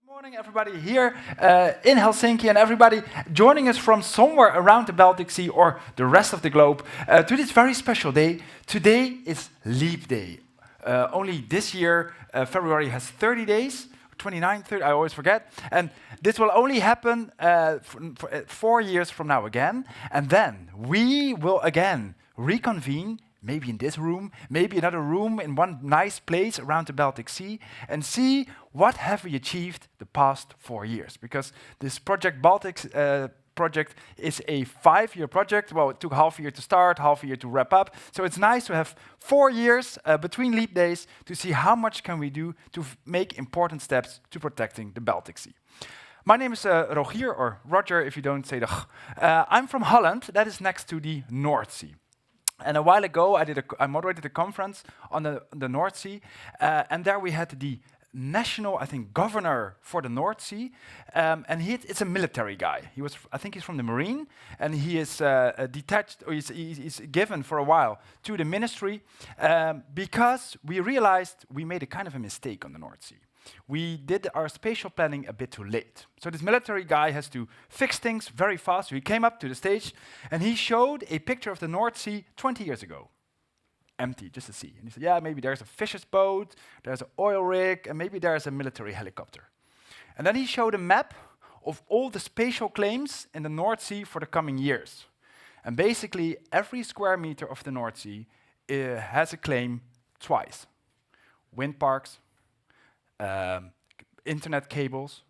Morning, everybody here in Helsinki, and everybody joining us from somewhere around the Baltic Sea or the rest of the globe to this very special day. Today is Leap Day. Only this year, February has 30 days, 29, 30, I always forget. And this will only happen for 4 years from now again. And then we will again reconvene, maybe in this room, maybe another room in one nice place around the Baltic Sea, and see what have we achieved the past 4 years. Because this project, Baltic project, is a 5-year project. Well, it took half a year to start, half a year to wrap up. So it's nice to have 4 years between leap days to see how much can we do to make important steps to protecting the Baltic Sea. My name is Rogier, or Roger if you don't say the I'm from Holland, that is next to the North Sea. And a while ago, I moderated a conference on the North Sea, and there we had the national, I think, governor for the North Sea, and it's a military guy. I think he's from the Marine, and he is detached, or he's given for a while to the ministry, because we realized we made a kind of a mistake on the North Sea. We did our spatial planning a bit too late. So this military guy has to fix things very fast. So he came up to the stage and he showed a picture of the North Sea 20 years ago. Empty, just a sea. And he said, yeah, maybe there's a fisher's boat, there's an oil rig, and maybe there's a military helicopter. And then he showed a map of all the spatial claims in the North Sea for the coming years. And basically, every square meter of the North Sea has a claim twice. Wind parks, internet cables,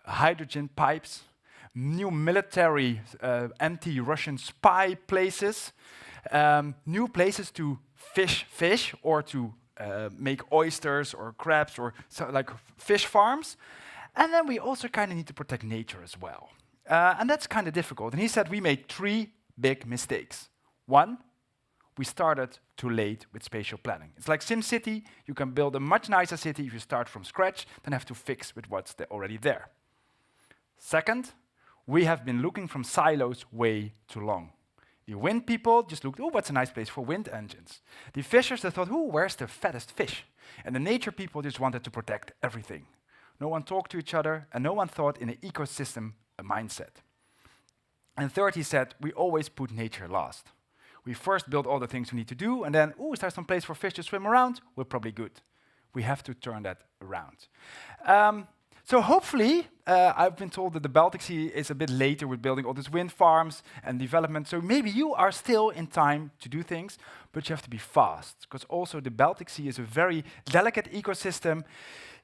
hydrogen pipes, new military anti-Russian spy places, new places to fish or to make oysters or crabs or like fish farms. And then we also kind of need to protect nature as well. And that's kind of difficult. And he said we made 3 big mistakes. 1, we started too late with spatial planning. It's like SimCity. You can build a much nicer city if you start from scratch than have to fix with what's already there. Second, we have been looking from silos way too long. The wind people just looked, oh, what's a nice place for wind engines. The fishers, they thought, oh, where's the fattest fish? And the nature people just wanted to protect everything. No one talked to each other, and no one thought in an ecosystem mindset. And third, he said, we always put nature last. We first build all the things we need to do, and then, is there some place for fish to swim around? We're probably good. We have to turn that around. So hopefully, I've been told that the Baltic Sea is a bit later with building all these wind farms and development, so maybe you are still in time to do things, but you have to be fast, because also the Baltic Sea is a very delicate ecosystem.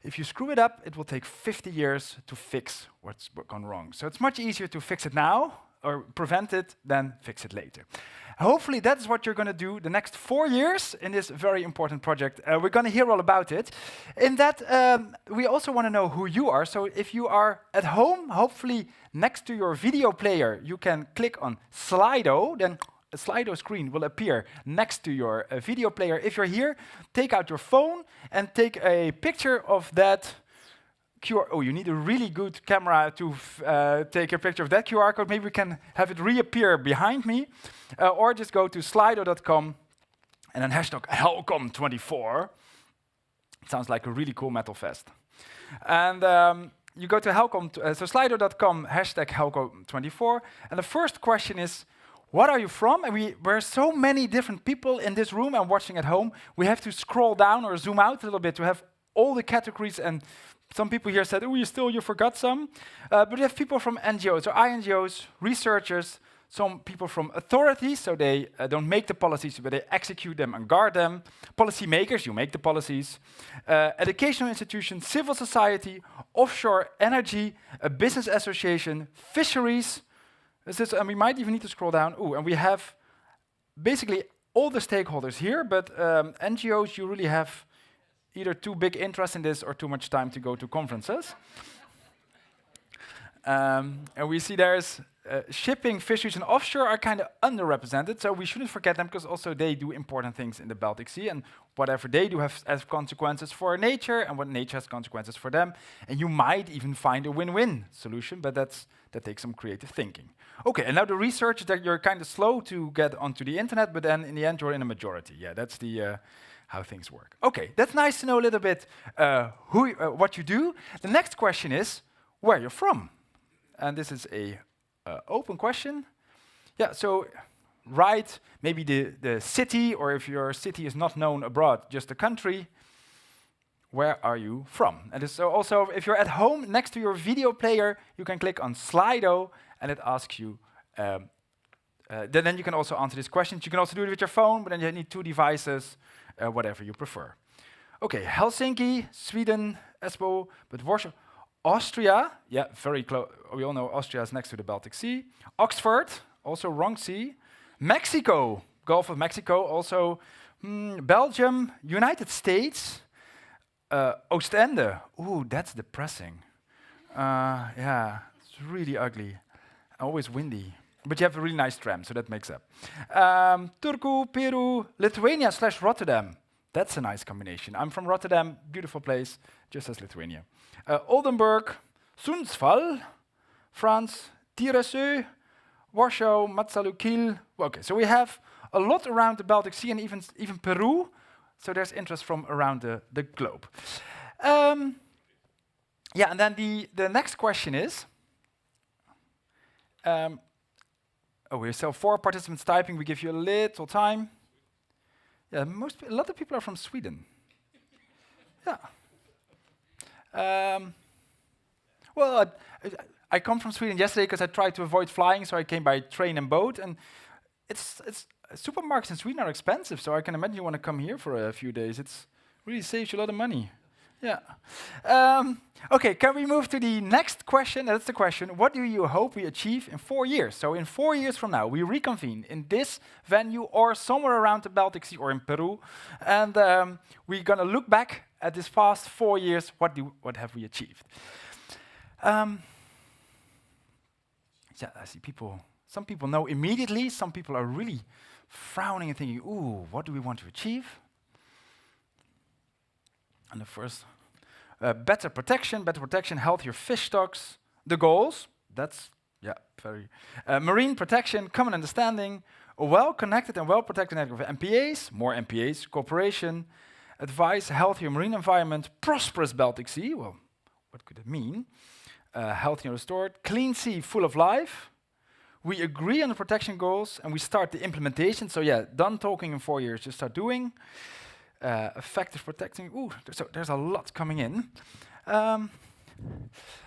If you screw it up, it will take 50 years to fix what's gone wrong. So it's much easier to fix it now, or prevent it, than fix it later. Hopefully that's what you're going to do the next 4 years in this very important project. We're going to hear all about it. In that, we also want to know who you are. So if you are at home, hopefully next to your video player, you can click on Slido, then a Slido screen will appear next to your video player. If you're here, take out your phone and take a picture of that QR. Oh, you need a really good camera to take a picture of that QR code. Maybe we can have it reappear behind me. Or just go to slido.com and then hashtag Helcom24. It sounds like a really cool metal fest. And you go to Helcom, so slido.com, hashtag Helcom24. And the first question is, what are you from? And we're so many different people in this room and watching at home. We have to scroll down or zoom out a little bit to have all the categories, and some people here said, oh, you forgot some. But we have people from NGOs or INGOs, researchers, some people from authorities, so they don't make the policies, but they execute them and guard them. Policy makers, you make the policies. Educational institutions, civil society, offshore energy, a business association, fisheries. And we might even need to scroll down. And we have basically all the stakeholders here, but NGOs, you really have either too big interest in this or too much time to go to conferences. And we see there's shipping, fisheries, and offshore are kind of underrepresented, so we shouldn't forget them, because also they do important things in the Baltic Sea, and whatever they do has consequences for nature, and what nature has consequences for them. And you might even find a win-win solution, but that takes some creative thinking. Okay, and now the research that you're kind of slow to get onto the internet, but then in the end you're in a majority. Yeah, that's the how things work. Okay, that's nice to know a little bit what you do. The next question is where you're from. And this is a open question. Yeah, so write maybe the city, or if your city is not known abroad, just the country. Where are you from? And so also, if you're at home next to your video player, you can click on Slido, and it asks you. Then you can also answer these questions. You can also do it with your phone, but then you need 2 devices, whatever you prefer. Okay, Helsinki, Sweden, Espoo, but Warsaw, Austria. Yeah, very close. We all know Austria is next to the Baltic Sea. Oxford, also wrong sea. Mexico, Gulf of Mexico, also Belgium, United States. Oostende. Ooh, that's depressing. Yeah, it's really ugly. Always windy. But you have a really nice tram, so that makes up. Turku, Peru, Lithuania / Rotterdam. That's a nice combination. I'm from Rotterdam, beautiful place, just as Lithuania. Oldenburg, Sundsvall, France, Tyresö, Warsaw, Matsalukil. Okay, so we have a lot around the Baltic Sea and even Peru. So there's interest from around the globe. Yeah, and then the next question is, we so 4 participants typing. We give you a little time. Yeah, a lot of people are from Sweden. Yeah. Well, I come from Sweden yesterday because I tried to avoid flying, so I came by train and boat. And it's supermarkets in Sweden are expensive, so I can imagine you want to come here for a few days. It's really saves you a lot of money. Yeah. Okay, can we move to the next question? That's the question. What do you hope we achieve in 4 years? So in 4 years from now, we reconvene in this venue or somewhere around the Baltic Sea or in Peru. And we're going to look back at this past 4 years. What have we achieved? Yeah, I see people. Some people know immediately. Some people are really frowning and thinking, ooh, what do we want to achieve? And the first, better protection, healthier fish stocks. The goals, that's, yeah, very. Marine protection, common understanding, a well-connected and well-protected network of MPAs, more MPAs, cooperation, advice, healthier marine environment, prosperous Baltic Sea. Well, what could it mean? Healthy and restored, clean sea full of life. We agree on the protection goals and we start the implementation. So yeah, done talking in 4 years, just start doing. Effective protecting. Ooh, there's a lot coming in.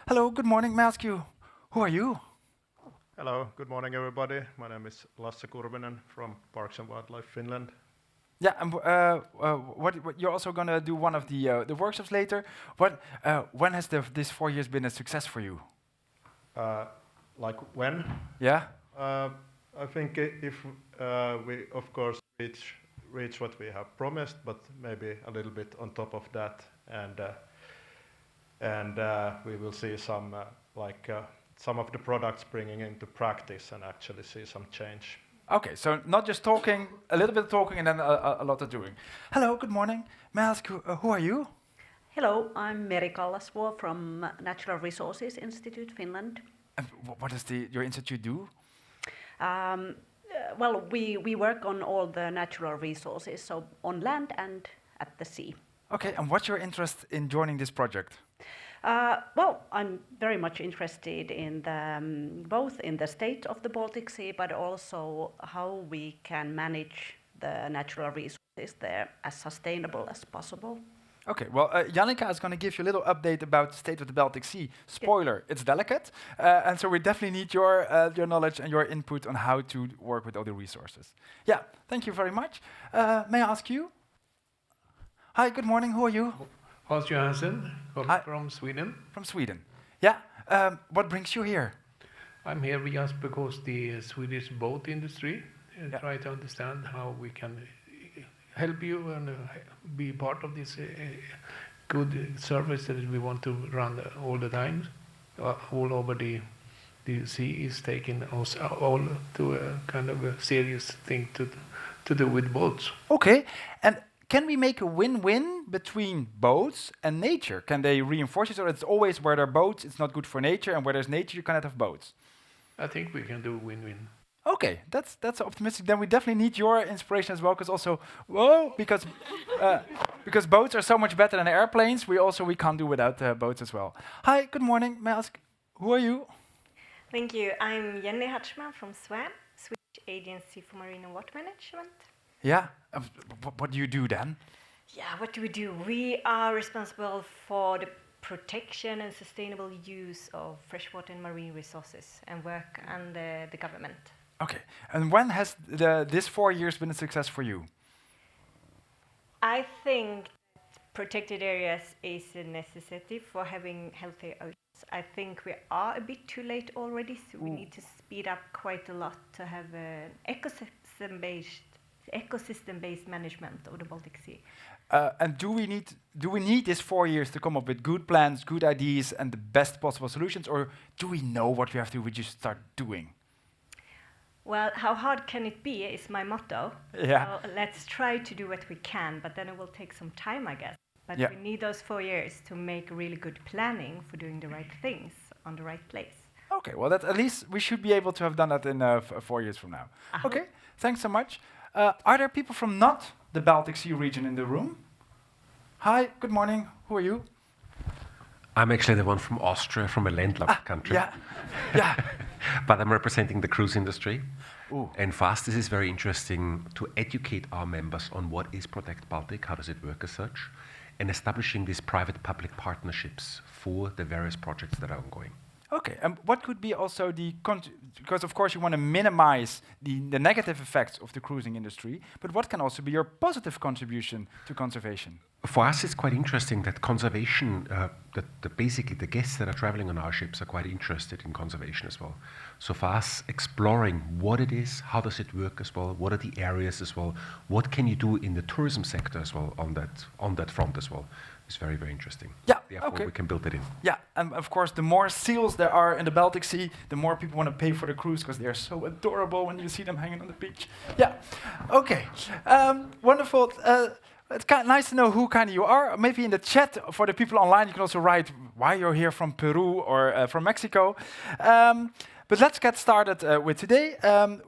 Hello, good morning. May I ask you, who are you? Hello, good morning everybody. My name is Lasse Kurvinen from Parks and Wildlife Finland. Yeah, and what you're also going to do one of the workshops later. When has this 4 years been a success for you? Like when? Yeah. I think if we of course reach what we have promised, but maybe a little bit on top of that, and we will see some some of the products bringing into practice and actually see some change. Okay, so not just talking, a little bit of talking and then a lot of doing. Hello, good morning. May I ask you, who are you? Hello, I'm Meri Kallasvuo from Natural Resources Institute, Finland. And what does your institute do? Well, we work on all the natural resources, so on land and at the sea. Okay, and what's your interest in joining this project? Well, I'm very much interested in both in the state of the Baltic Sea, but also how we can manage the natural resources there as sustainable as possible. Okay, well, Jannica is going to give you a little update about the state of the Baltic Sea. Spoiler, it's delicate, and so we definitely need your knowledge and your input on how to work with all the resources. Yeah, thank you very much. May I ask you? Hi, good morning, who are you? Hans Johansson, from Sweden. From Sweden. Yeah, what brings you here? I'm here just because the Swedish boat industry try to understand how we can help you and be part of this good service that we want to run all the time. All over the sea is taking us all to a kind of a serious thing to do with boats. Okay, and can we make a win-win between boats and nature? Can they reinforce each other? It's always where there are boats, it's not good for nature, and where there's nature, you cannot have boats. I think we can do win-win. Okay, that's optimistic. Then we definitely need your inspiration as well, because boats are so much better than airplanes. We can't do without boats as well. Hi, good morning. May I ask, who are you? Thank you. I'm Jenny Hatchman from SWAM, Swedish Agency for Marine and Water Management. Yeah. What do you do then? Yeah, what do? We are responsible for the protection and sustainable use of freshwater and marine resources and work under the government. Okay. And when has this 4 years been a success for you? I think protected areas is a necessity for having healthy oceans. I think we are a bit too late already, so we need to speed up quite a lot to have an ecosystem-based management of the Baltic Sea. And do we need this 4 years to come up with good plans, good ideas, and the best possible solutions, or do we know what we have to? We just start doing. Well, how hard can it be is my motto. Yeah. So let's try to do what we can, but then it will take some time, I guess. But Yeah. we need those 4 years to make really good planning for doing the right things on the right place. Okay. Well, at least we should be able to have done that in 4 years from now. Okay. Thanks so much. Are there people from not the Baltic Sea region in the room? Hi. Good morning. Who are you? I'm actually the one from Austria, from a landlocked country. Yeah. Yeah. But I'm representing the cruise industry. Ooh. And for us, this is very interesting to educate our members on what is Protect Baltic, how does it work as such, and establishing these private-public partnerships for the various projects that are ongoing. Okay, and what could be also because of course you want to minimize the negative effects of the cruising industry, but what can also be your positive contribution to conservation? For us, it's quite interesting that conservation, basically the guests that are traveling on our ships are quite interested in conservation as well. So for us, exploring what it is, how does it work as well, what are the areas as well, what can you do in the tourism sector as well on that front as well, is very, very interesting. Yeah, Therefore, okay. we can build it in. Yeah, and of course, the more seals there are in the Baltic Sea, the more people want to pay for the cruise because they are so adorable when you see them hanging on the beach. Yeah, okay, wonderful. It's kind of nice to know who kind of you are. Maybe in the chat for the people online, you can also write why you're here from Peru or from Mexico. But let's get started with today.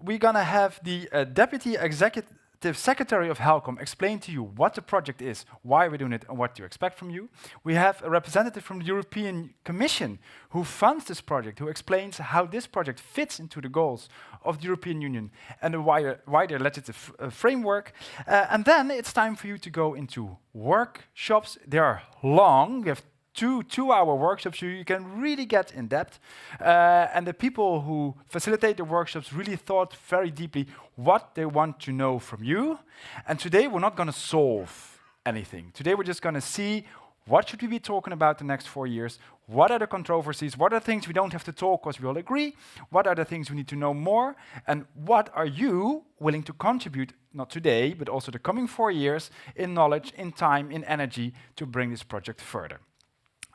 We're gonna have the Deputy Executive Secretary of HELCOM explain to you what the project is, why we're doing it, and what to expect from you. We have a representative from the European Commission who funds this project, who explains how this project fits into the goals of the European Union and the wider legislative framework. And then it's time for you to go into workshops. They are long. We have two-hour workshops, so you can really get in depth. And the people who facilitate the workshops really thought very deeply what they want to know from you. And today we're not going to solve anything. Today we're just going to see what should we be talking about the next 4 years, what are the controversies, what are the things we don't have to talk because we all agree, what are the things we need to know more, and what are you willing to contribute, not today, but also the coming 4 years, in knowledge, in time, in energy, to bring this project further.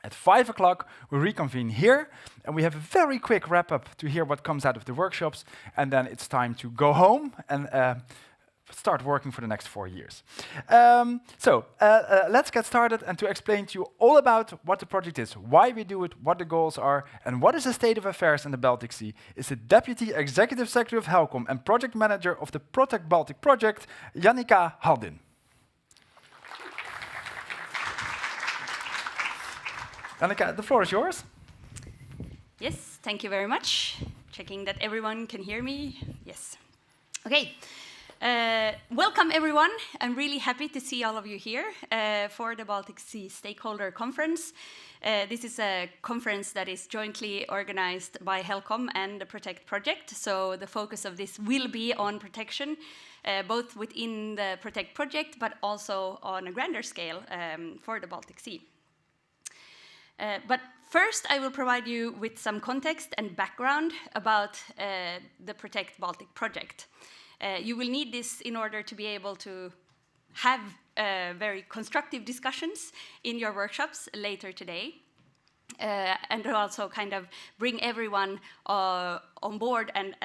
At 5 o'clock, we reconvene here, and we have a very quick wrap-up to hear what comes out of the workshops, and then it's time to go home and start working for the next 4 years. Let's get started and to explain to you all about what the project is, why we do it, what the goals are, and what is the state of affairs in the Baltic Sea, is the Deputy Executive Secretary of HELCOM and Project Manager of the Protect Baltic project, Jannika Haldin. Jannika, the floor is yours. Yes, thank you very much. Checking that everyone can hear me. Yes. Okay. Welcome, everyone. I'm really happy to see all of you here for the Baltic Sea Stakeholder Conference. This is a conference that is jointly organized by HELCOM and the Protect project. So the focus of this will be on protection, both within the Protect project, but also on a grander scale for the Baltic Sea. But first, I will provide you with some context and background about the Protect Baltic project. You will need this in order to be able to have very constructive discussions in your workshops later today, and also kind of bring everyone on board and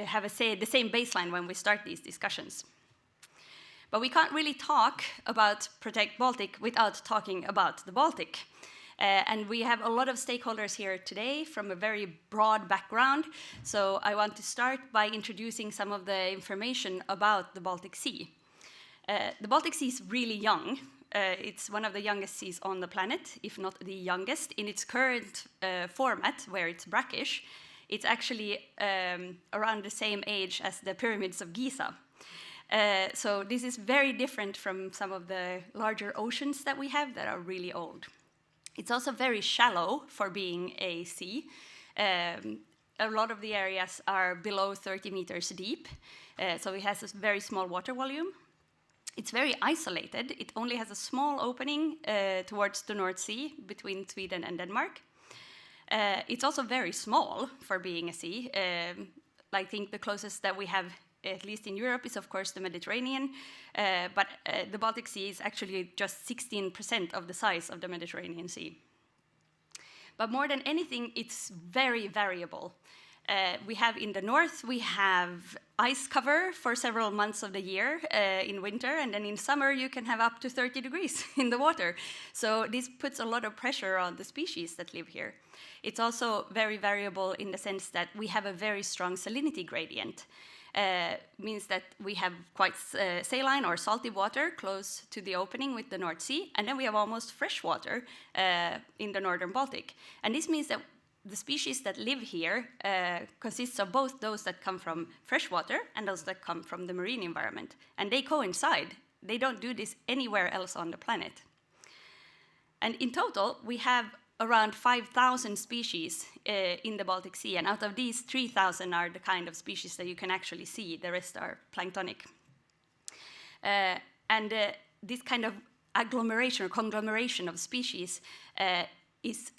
have the same baseline when we start these discussions. But we can't really talk about Protect Baltic without talking about the Baltic. And we have a lot of stakeholders here today from a very broad background. So I want to start by introducing some of the information about the Baltic Sea. The Baltic Sea is really young. It's one of the youngest seas on the planet, if not the youngest. In its current format, where it's brackish, it's actually around the same age as the pyramids of Giza. So this is very different from some of the larger oceans that we have that are really old. It's also very shallow for being a sea. A lot of the areas are below 30 meters deep, so it has a very small water volume. It's very isolated. It only has a small opening towards the North Sea between Sweden and Denmark. It's also very small for being a sea. I think the closest that we have, at least in Europe, is of course the Mediterranean, but the Baltic Sea is actually just 16% of the size of the Mediterranean Sea. But more than anything, it's very variable. We have in the north, we have ice cover for several months of the year in winter, and then in summer you can have up to 30 degrees in the water. So this puts a lot of pressure on the species that live here. It's also very variable in the sense that we have a very strong salinity gradient. Means that we have quite saline or salty water close to the opening with the North Sea, and then we have almost fresh water in the northern Baltic. And this means that the species that live here consists of both those that come from fresh water and those that come from the marine environment. And they coincide. They don't do this anywhere else on the planet. And in total, we have around 5,000 species in the Baltic Sea, and out of these, 3,000 are the kind of species that you can actually see. The rest are planktonic. This kind of agglomeration or conglomeration of species is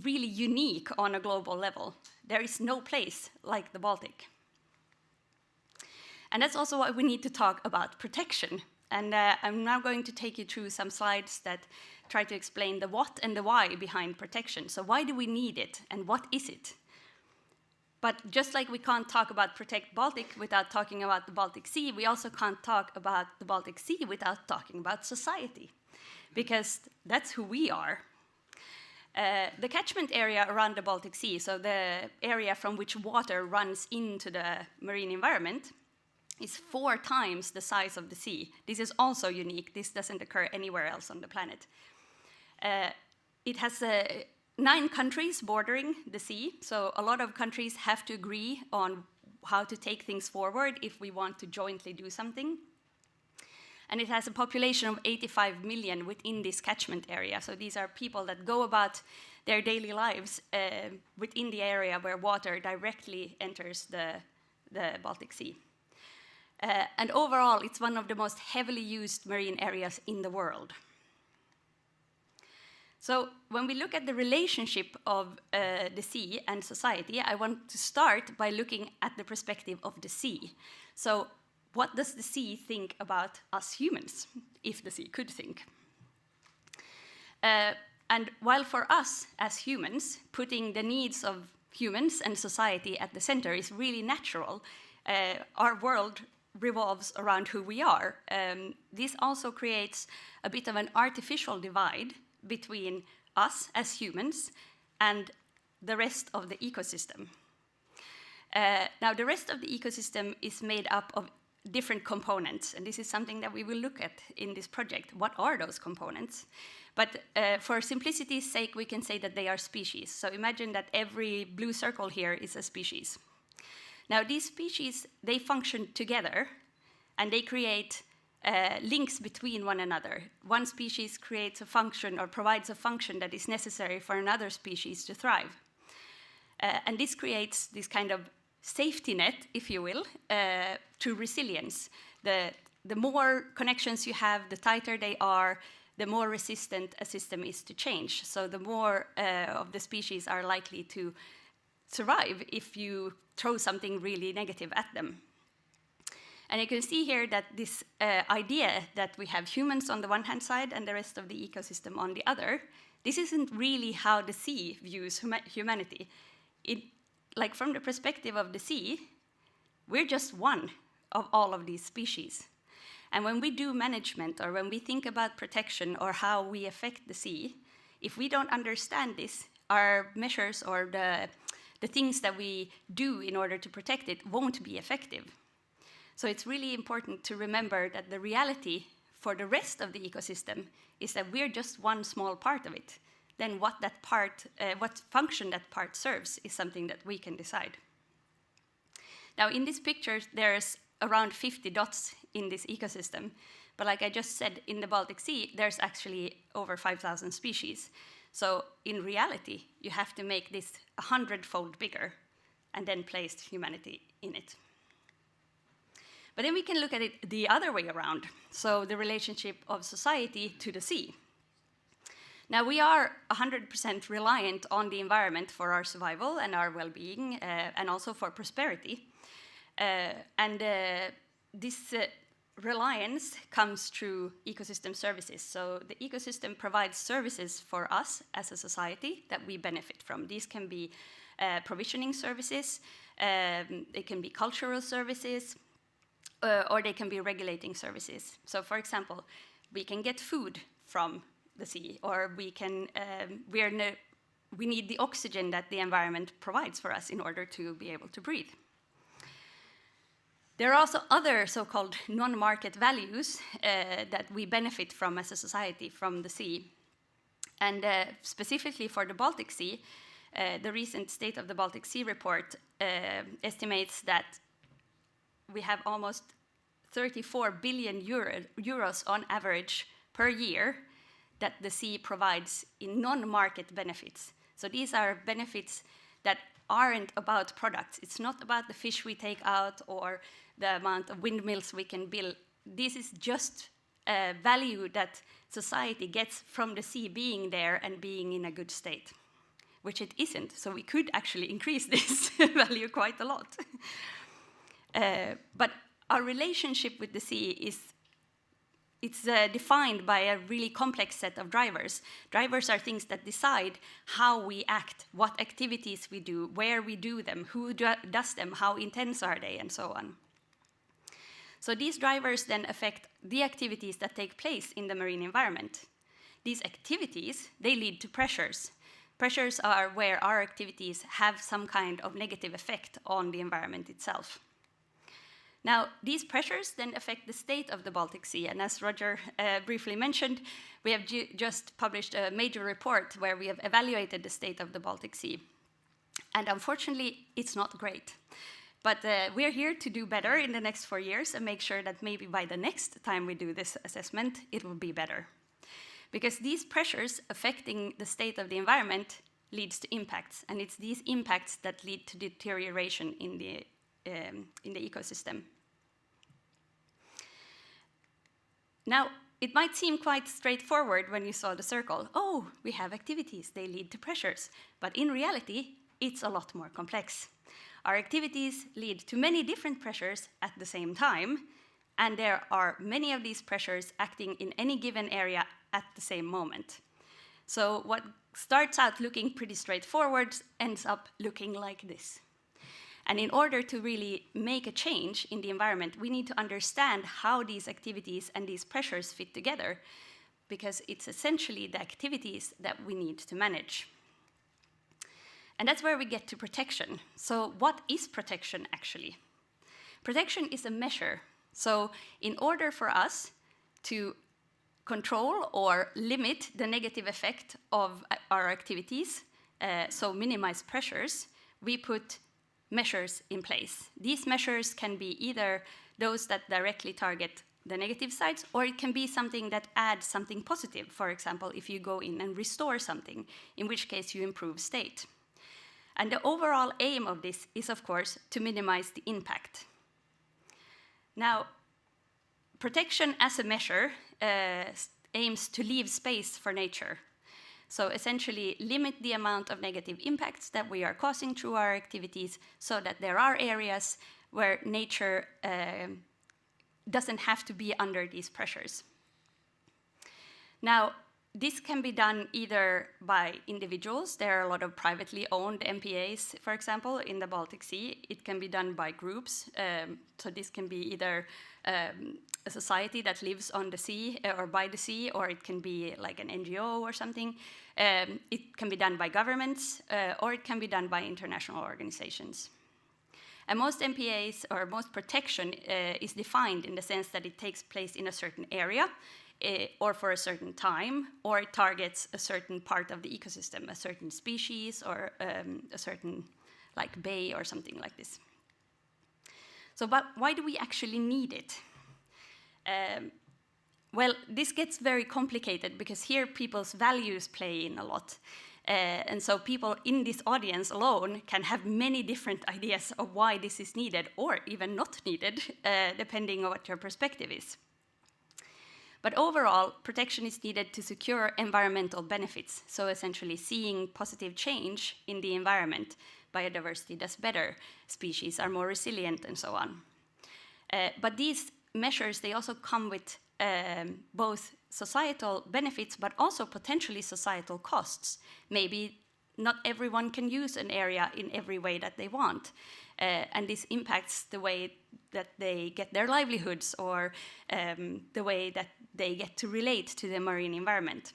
really unique on a global level. There is no place like the Baltic. And that's also why we need to talk about protection. And I'm now going to take you through some slides that try to explain the what and the why behind protection. So why do we need it, and what is it? But just like we can't talk about Protect Baltic without talking about the Baltic Sea, we also can't talk about the Baltic Sea without talking about society, because that's who we are. The catchment area around the Baltic Sea, so the area from which water runs into the marine environment, is 4 times the size of the sea. This is also unique. This doesn't occur anywhere else on the planet. It has 9 countries bordering the sea, so a lot of countries have to agree on how to take things forward if we want to jointly do something. And it has a population of 85 million within this catchment area. So these are people that go about their daily lives within the area where water directly enters the Baltic Sea. And overall, it's one of the most heavily used marine areas in the world. So when we look at the relationship of the sea and society, I want to start by looking at the perspective of the sea. So what does the sea think about us humans, if the sea could think? And while for us as humans, putting the needs of humans and society at the center is really natural, our world revolves around who we are. This also creates a bit of an artificial divide between us as humans and the rest of the ecosystem. Now, the rest of the ecosystem is made up of different components, and this is something that we will look at in this project. What are those components? But for simplicity's sake, we can say that they are species. So imagine that every blue circle here is a species. Now, these species, they function together, and they create links between one another. One species creates a function or provides a function that is necessary for another species to thrive. And this creates this kind of safety net, if you will, to resilience. The more connections you have, the tighter they are, the more resistant a system is to change. So the more of the species are likely to survive if you throw something really negative at them. And you can see here that this idea that we have humans on the one hand side and the rest of the ecosystem on the other, this isn't really how the sea views humanity. Like from the perspective of the sea, we're just one of all of these species. And when we do management or when we think about protection or how we affect the sea, if we don't understand this, our measures or the things that we do in order to protect it won't be effective. So it's really important to remember that the reality for the rest of the ecosystem is that we're just one small part of it. Then what function that part serves is something that we can decide. Now in this picture, there's around 50 dots in this ecosystem. But like I just said, in the Baltic Sea, there's actually over 5,000 species. So in reality, you have to make this 100-fold bigger and then place humanity in it. But then we can look at it the other way around. So the relationship of society to the sea. Now we are 100% reliant on the environment for our survival and our well-being, and also for prosperity. This reliance comes through ecosystem services. So the ecosystem provides services for us as a society that we benefit from. These can be provisioning services, they can be cultural services, or they can be regulating services. So for example, we can get food from the sea, or we need the oxygen that the environment provides for us in order to be able to breathe. There are also other so-called non-market values that we benefit from as a society from the sea. And specifically for the Baltic Sea, the recent State of the Baltic Sea report estimates that we have almost 34 billion euros on average per year that the sea provides in non-market benefits. So these are benefits that aren't about products. It's not about the fish we take out or the amount of windmills we can build. This is just value that society gets from the sea being there and being in a good state, which it isn't. So we could actually increase this value quite a lot. But our relationship with the sea it's defined by a really complex set of drivers. Drivers are things that decide how we act, what activities we do, where we do them, who does them, how intense are they, and so on. So these drivers then affect the activities that take place in the marine environment. These activities, they lead to pressures. Pressures are where our activities have some kind of negative effect on the environment itself. Now, these pressures then affect the state of the Baltic Sea, and as Roger briefly mentioned, we have just published a major report where we have evaluated the state of the Baltic Sea. And unfortunately, it's not great. But we're here to do better in the next 4 years and make sure that maybe by the next time we do this assessment, it will be better. Because these pressures affecting the state of the environment leads to impacts, and it's these impacts that lead to deterioration in the ecosystem. Now, it might seem quite straightforward when you saw the circle. Oh, we have activities, they lead to pressures. But in reality, it's a lot more complex. Our activities lead to many different pressures at the same time, and there are many of these pressures acting in any given area at the same moment. So what starts out looking pretty straightforward ends up looking like this. And in order to really make a change in the environment, we need to understand how these activities and these pressures fit together, because it's essentially the activities that we need to manage. And that's where we get to protection. So what is protection actually? Protection is a measure. So in order for us to control or limit the negative effect of our activities, so minimize pressures, we put measures in place. These measures can be either those that directly target the negative sides, or it can be something that adds something positive. For example, if you go in and restore something, in which case you improve state. And the overall aim of this is, of course, to minimize the impact. Now, protection as a measure aims to leave space for nature. So essentially limit the amount of negative impacts that we are causing through our activities so that there are areas where nature doesn't have to be under these pressures. Now, this can be done either by individuals. There are a lot of privately owned MPAs, for example, in the Baltic Sea. It can be done by groups. So this can be either a society that lives on the sea or by the sea, or it can be like an NGO or something. It can be done by governments, or it can be done by international organizations. And most MPAs, or most protection, is defined in the sense that it takes place in a certain area, or for a certain time, or it targets a certain part of the ecosystem, a certain species, or a certain like bay or something like this. So, but why do we actually need it? Well, this gets very complicated because here people's values play in a lot. And so people in this audience alone can have many different ideas of why this is needed or even not needed, depending on what your perspective is. But overall, protection is needed to secure environmental benefits. So essentially seeing positive change in the environment. Biodiversity does better, species are more resilient, and so on. But these measures, they also come with both societal benefits, but also potentially societal costs. Maybe not everyone can use an area in every way that they want. And this impacts the way that they get their livelihoods, or the way that they get to relate to the marine environment.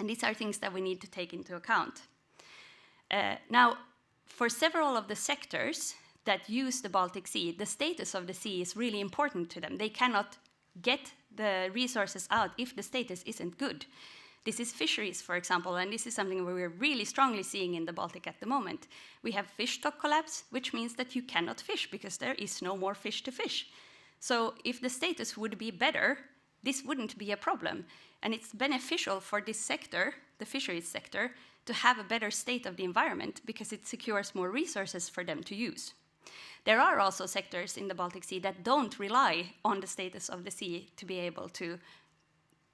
And these are things that we need to take into account. Now, for several of the sectors that use the Baltic Sea, the status of the sea is really important to them. They cannot get the resources out if the status isn't good. This is fisheries, for example, and this is something we're really strongly seeing in the Baltic at the moment. We have fish stock collapse, which means that you cannot fish because there is no more fish to fish. So if the status would be better, this wouldn't be a problem. And it's beneficial for this sector, the fisheries sector, to have a better state of the environment because it secures more resources for them to use. There are also sectors in the Baltic Sea that don't rely on the status of the sea to be able to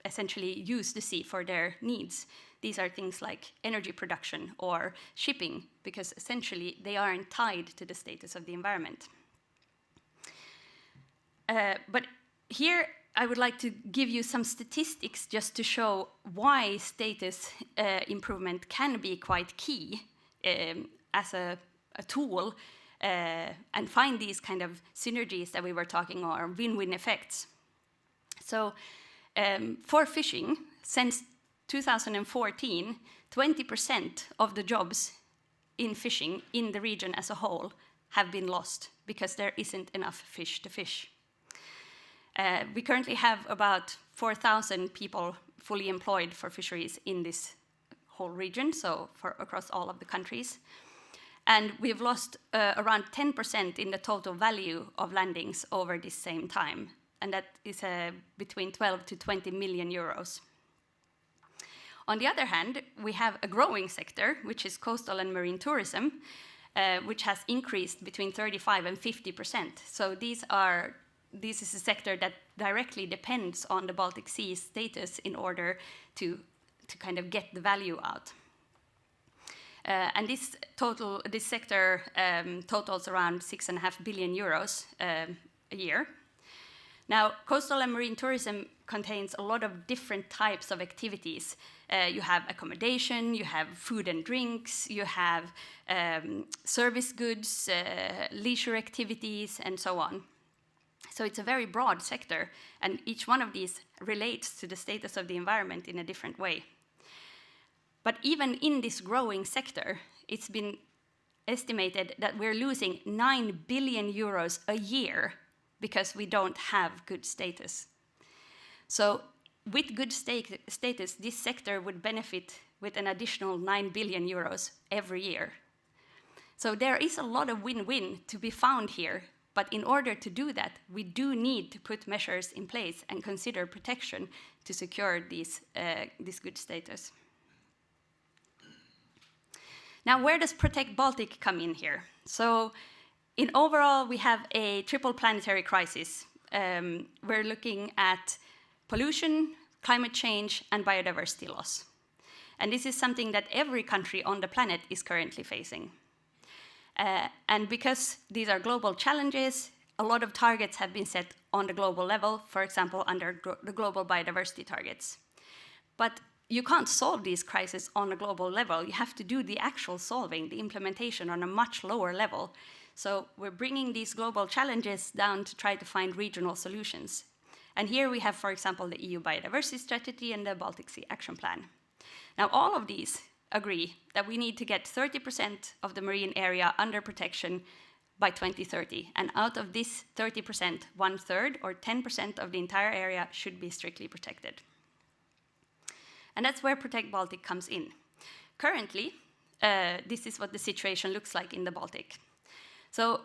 essentially use the sea for their needs. These are things like energy production or shipping, because essentially they aren't tied to the status of the environment. But here I would like to give you some statistics just to show why status improvement can be quite key as a tool and find these kind of synergies that we were talking about, or win-win effects. So for fishing, since 2014, 20% of the jobs in fishing in the region as a whole have been lost because there isn't enough fish to fish. We currently have about 4,000 people fully employed for fisheries in this whole region, so across all of the countries. And we've lost around 10% in the total value of landings over this same time. And that is between 12 to 20 million euros. On the other hand, we have a growing sector, which is coastal and marine tourism, which has increased between 35 and 50%. So this is a sector that directly depends on the Baltic Sea status in order to kind of get the value out. And this sector totals around 6.5 billion euros a year. Now, coastal and marine tourism contains a lot of different types of activities. You have accommodation, you have food and drinks, you have service goods, leisure activities, and so on. So it's a very broad sector, and each one of these relates to the status of the environment in a different way. But even in this growing sector, it's been estimated that we're losing 9 billion euros a year because we don't have good status. So with good status, this sector would benefit with an additional 9 billion euros every year. So there is a lot of win-win to be found here, but in order to do that, we do need to put measures in place and consider protection to secure this good status. Now, where does Protect Baltic come in here? So, in overall, we have a triple planetary crisis. We're looking at pollution, climate change, and biodiversity loss. And this is something that every country on the planet is currently facing. And because these are global challenges, a lot of targets have been set on the global level, for example, under the global biodiversity targets. But you can't solve these crises on a global level. You have to do the actual solving, the implementation on a much lower level. So we're bringing these global challenges down to try to find regional solutions. And here we have, for example, the EU Biodiversity Strategy and the Baltic Sea Action Plan. Now, all of these agree that we need to get 30% of the marine area under protection by 2030. And out of this 30%, 1/3 or 10% of the entire area should be strictly protected. And that's where Protect Baltic comes in. Currently, this is what the situation looks like in the Baltic. So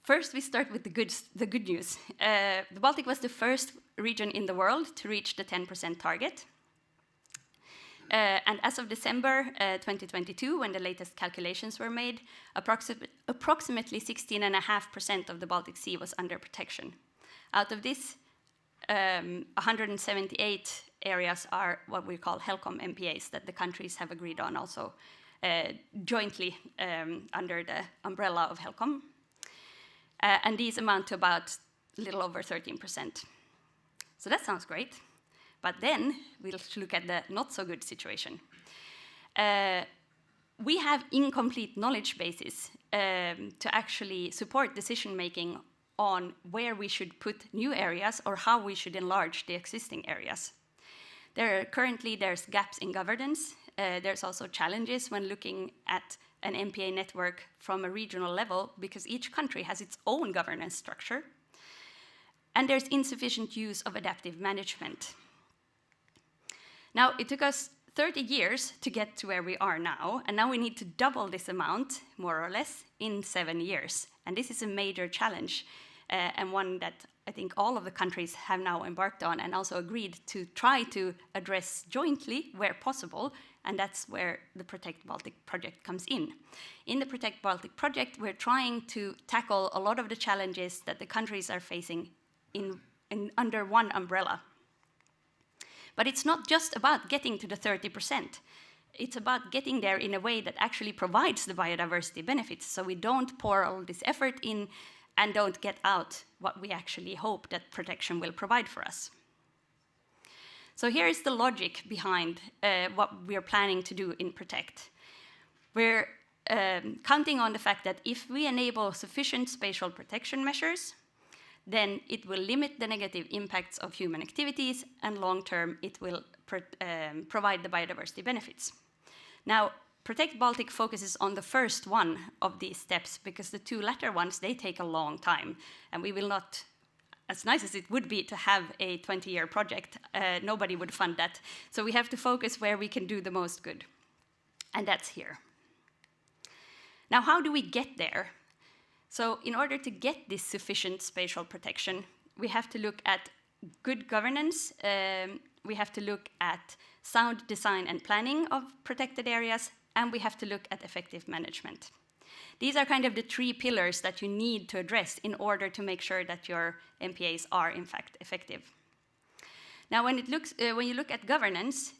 first we start with the good news. The Baltic was the first region in the world to reach the 10% target. And as of December 2022, when the latest calculations were made, approximately 16.5% of the Baltic Sea was under protection. Out of this, 178 areas are what we call HELCOM MPAs that the countries have agreed on also jointly under the umbrella of HELCOM. And these amount to about a little over 13%. So that sounds great. But then we'll look at the not so good situation. We have incomplete knowledge bases to actually support decision making on where we should put new areas or how we should enlarge the existing areas. Currently, there's gaps in governance. There's also challenges when looking at an MPA network from a regional level because each country has its own governance structure. And there's insufficient use of adaptive management. Now, it took us 30 years to get to where we are now, and now we need to double this amount, more or less, in 7 years. And this is a major challenge, and one that I think all of the countries have now embarked on and also agreed to try to address jointly where possible, and that's where the Protect Baltic project comes in. In the Protect Baltic project, we're trying to tackle a lot of the challenges that the countries are facing under one umbrella. But it's not just about getting to the 30%. It's about getting there in a way that actually provides the biodiversity benefits, so we don't pour all this effort in and don't get out what we actually hope that protection will provide for us. So here is the logic behind what we are planning to do in Protect. We're counting on the fact that if we enable sufficient spatial protection measures, then it will limit the negative impacts of human activities, and long-term it will provide the biodiversity benefits. Now, Protect Baltic focuses on the first one of these steps because the two latter ones, they take a long time, and we will not, as nice as it would be to have a 20-year project, nobody would fund that. So we have to focus where we can do the most good, and that's here. Now, how do we get there? So in order to get this sufficient spatial protection, we have to look at good governance, we have to look at sound design and planning of protected areas, and we have to look at effective management. These are kind of the three pillars that you need to address in order to make sure that your MPAs are in fact effective. Now, when you look at governance,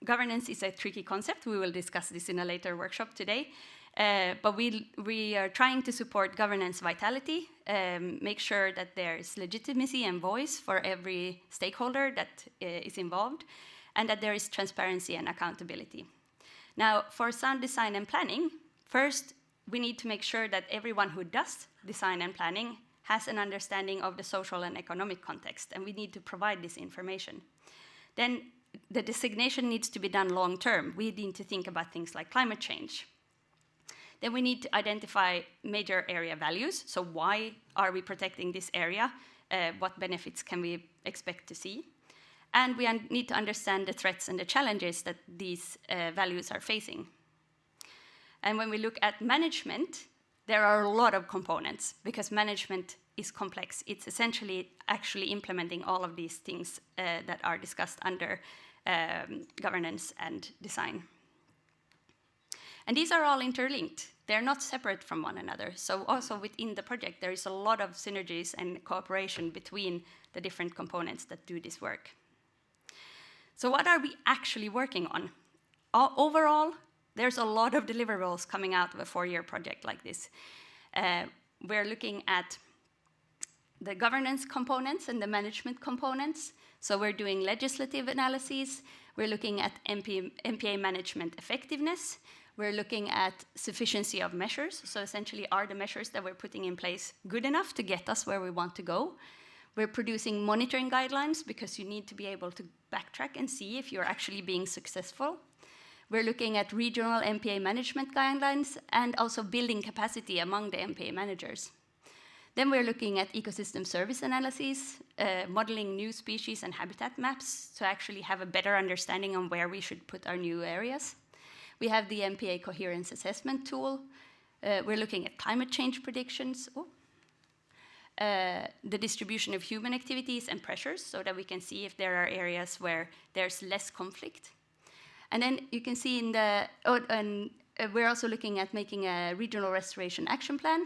governance is a tricky concept. We will discuss this in a later workshop today. But we are trying to support governance vitality, make sure that there is legitimacy and voice for every stakeholder that is involved, and that there is transparency and accountability. Now, for sound design and planning, first, we need to make sure that everyone who does design and planning has an understanding of the social and economic context, and we need to provide this information. Then the designation needs to be done long term. We need to think about things like climate change. Then we need to identify major area values. So why are we protecting this area? What benefits can we expect to see? And we need to understand the threats and the challenges that these values are facing. And when we look at management, there are a lot of components because management is complex. It's essentially actually implementing all of these things that are discussed under governance and design. And these are all interlinked. They're not separate from one another. So also within the project, there is a lot of synergies and cooperation between the different components that do this work. So what are we actually working on? Overall, there's a lot of deliverables coming out of a 4-year project like this. We're looking at the governance components and the management components. So we're doing legislative analyses. We're looking at MPA management effectiveness. We're looking at sufficiency of measures. So essentially, are the measures that we're putting in place good enough to get us where we want to go? We're producing monitoring guidelines because you need to be able to backtrack and see if you're actually being successful. We're looking at regional MPA management guidelines and also building capacity among the MPA managers. Then we're looking at ecosystem service analyses, modeling new species and habitat maps to actually have a better understanding on where we should put our new areas. We have the MPA coherence assessment tool. We're looking at climate change predictions, the distribution of human activities and pressures so that we can see if there are areas where there's less conflict. And then you can see in the, we're also looking at making a regional restoration action plan.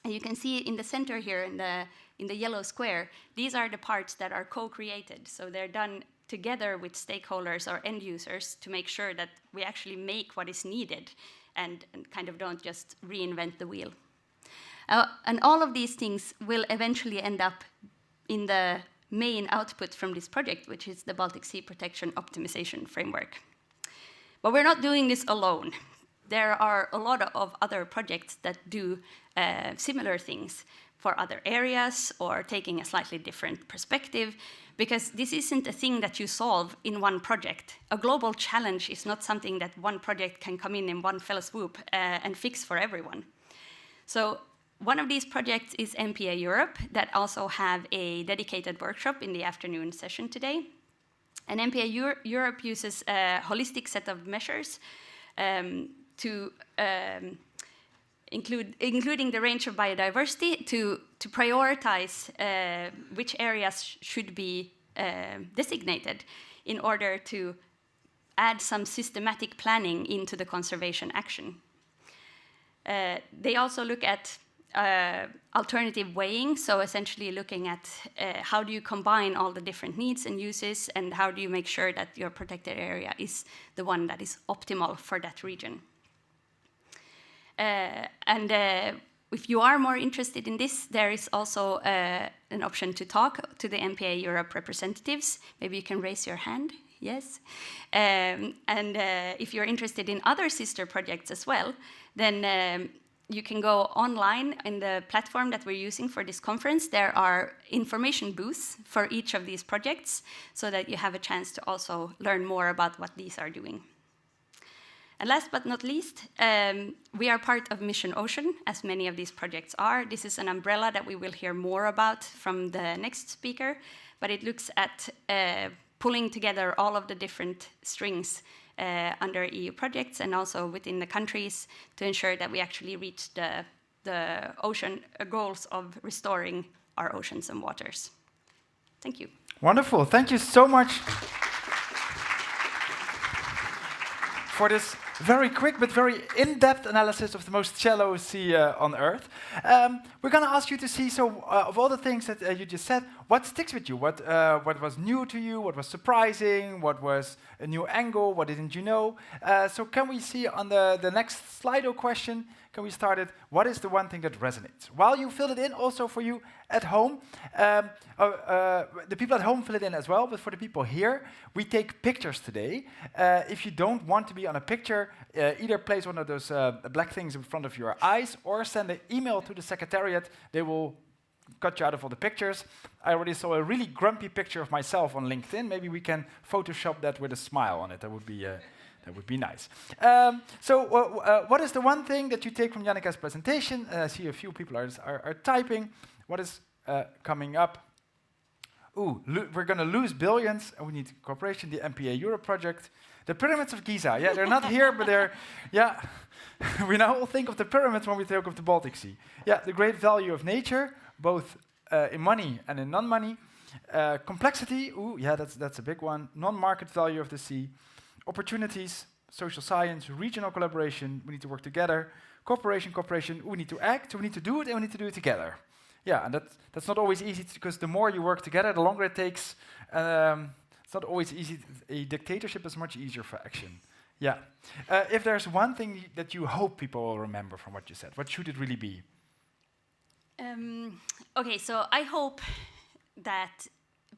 And you can see in the center here in the yellow square, these are the parts that are co-created. So they're done together with stakeholders or end users to make sure that we actually make what is needed and kind of don't just reinvent the wheel. And all of these things will eventually end up in the main output from this project, which is the Baltic Sea Protection Optimization Framework. But we're not doing this alone. There are a lot of other projects that do similar things for other areas or taking a slightly different perspective, because this isn't a thing that you solve in one project. A global challenge is not something that one project can come in one fell swoop and fix for everyone. So one of these projects is MPA Europe that also have a dedicated workshop in the afternoon session today. And MPA Europe uses a holistic set of measures including the range of biodiversity to prioritize which areas should be designated in order to add some systematic planning into the conservation action. They also look at alternative weighing, so essentially looking at how do you combine all the different needs and uses, and how do you make sure that your protected area is the one that is optimal for that region. If you are more interested in this, there is also an option to talk to the MPA Europe representatives. Maybe you can raise your hand. Yes. If you're interested in other sister projects as well, then you can go online in the platform that we're using for this conference. There are information booths for each of these projects so that you have a chance to also learn more about what these are doing. And last but not least, we are part of Mission Ocean, as many of these projects are. This is an umbrella that we will hear more about from the next speaker, but it looks at pulling together all of the different strings under EU projects and also within the countries to ensure that we actually reach the ocean goals of restoring our oceans and waters. Thank you. Wonderful. Thank you so much for this very quick but very in-depth analysis of the most shallow sea on Earth. We're going to ask you to see, of all the things that you just said, what sticks with you? What was new to you? What was surprising? What was a new angle? What didn't you know? So can we see on the next Slido question, can we start it? What is the one thing that resonates? While you fill it in, also for you at home, the people at home fill it in as well, but for the people here, we take pictures today. If you don't want to be on a picture, either place one of those black things in front of your eyes or send an email to the secretariat. They will cut you out of all the pictures. I already saw a really grumpy picture of myself on LinkedIn. Maybe we can Photoshop that with a smile on it. That would be nice. What is the one thing that you take from Jannika's presentation? I see a few people are typing. What is coming up? Ooh, we're going to lose billions, and we need cooperation, the MPA Europe project. The pyramids of Giza. Yeah, they're not here, but they're, yeah. We now all think of the pyramids when we think of the Baltic Sea. Yeah, the great value of nature, both in money and in non-money. Complexity, ooh, yeah, that's a big one. Non-market value of the sea. Opportunities, social science, regional collaboration, we need to work together. Cooperation, we need to act, we need to do it, and we need to do it together. Yeah, and that's not always easy, because the more you work together, the longer it takes. It's not always easy. A dictatorship is much easier for action. Yeah. If there's one thing that you hope people will remember from what you said, what should it really be? Okay, so I hope that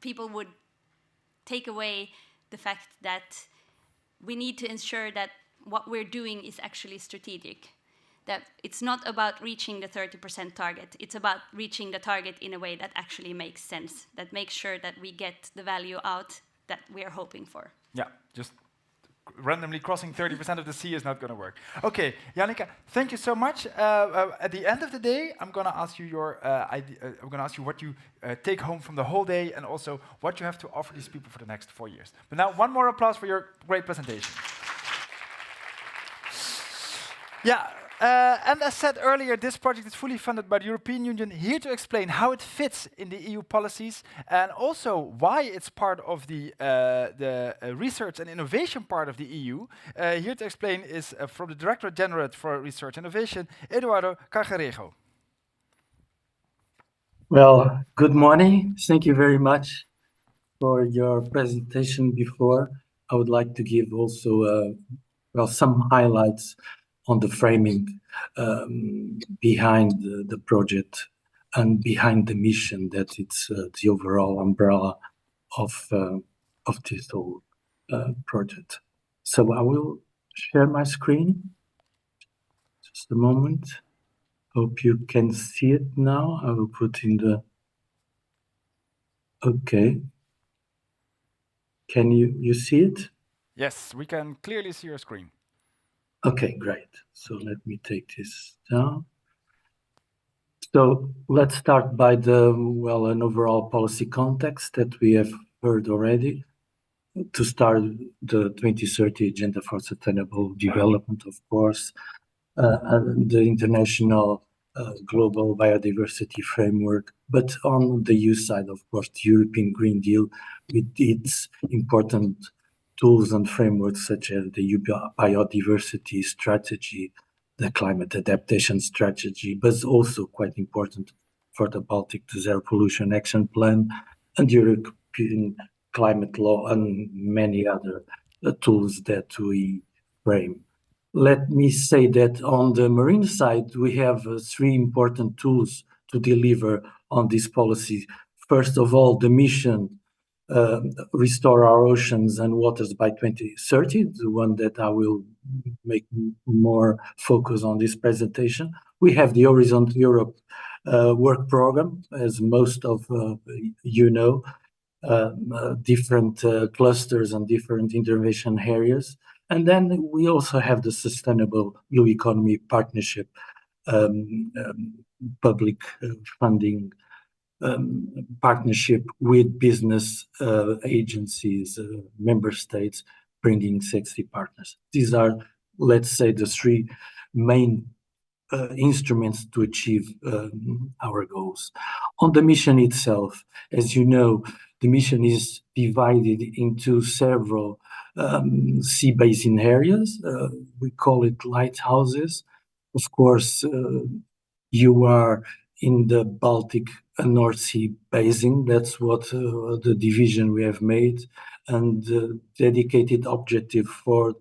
people would take away the fact that we need to ensure that what we're doing is actually strategic. that it's not about reaching the 30% target. It's about reaching the target in a way that actually makes sense, that makes sure that we get the value out that we are hoping for. Yeah, just randomly crossing 30% of the sea is not going to work. Okay, Jannica, thank you so much. At the end of the day, I'm going to ask you I'm going to ask you what you take home from the whole day, and also what you have to offer these people for the next 4 years. But now, one more applause for your great presentation. Yeah. And as said earlier, this project is fully funded by the European Union, here to explain how it fits in the EU policies and also why it's part of the research and innovation part of the EU. Here to explain is from the Directorate General for Research and Innovation, Eduardo Cargarego. Well, good morning. Thank you very much for your presentation before. I would like to give also some highlights on the framing behind the project and behind the mission, that it's the overall umbrella of this whole project. So I will share my screen. Just a moment. Hope you can see it now. I will put in the... Okay. Can you see it? Yes, we can clearly see your screen. Okay, great. So let me take this down. So let's start by an overall policy context that we have heard already. To start, the 2030 Agenda for Sustainable Development, of course, and the international global biodiversity framework, but on the EU side, of course, the European Green Deal with its important tools and frameworks such as the biodiversity strategy, the climate adaptation strategy, but also quite important for the Baltic Zero Pollution Action Plan and European climate law and many other tools that we frame. Let me say that on the marine side, we have 3 important tools to deliver on this policy. First of all, the mission, restore our oceans and waters by 2030, the one that I will make more focus on this presentation. We have the Horizon Europe work program, as most of you know, different clusters and different intervention areas. And then we also have the Sustainable Blue Economy Partnership, public funding partnership with business agencies, member states, bringing 60 partners. These are, let's say, the 3 main instruments to achieve our goals. On the mission itself, as you know, the mission is divided into several sea basin areas. We call it lighthouses. Of course, you are in the Baltic and North Sea basin. That's what the division we have made, and the dedicated objective for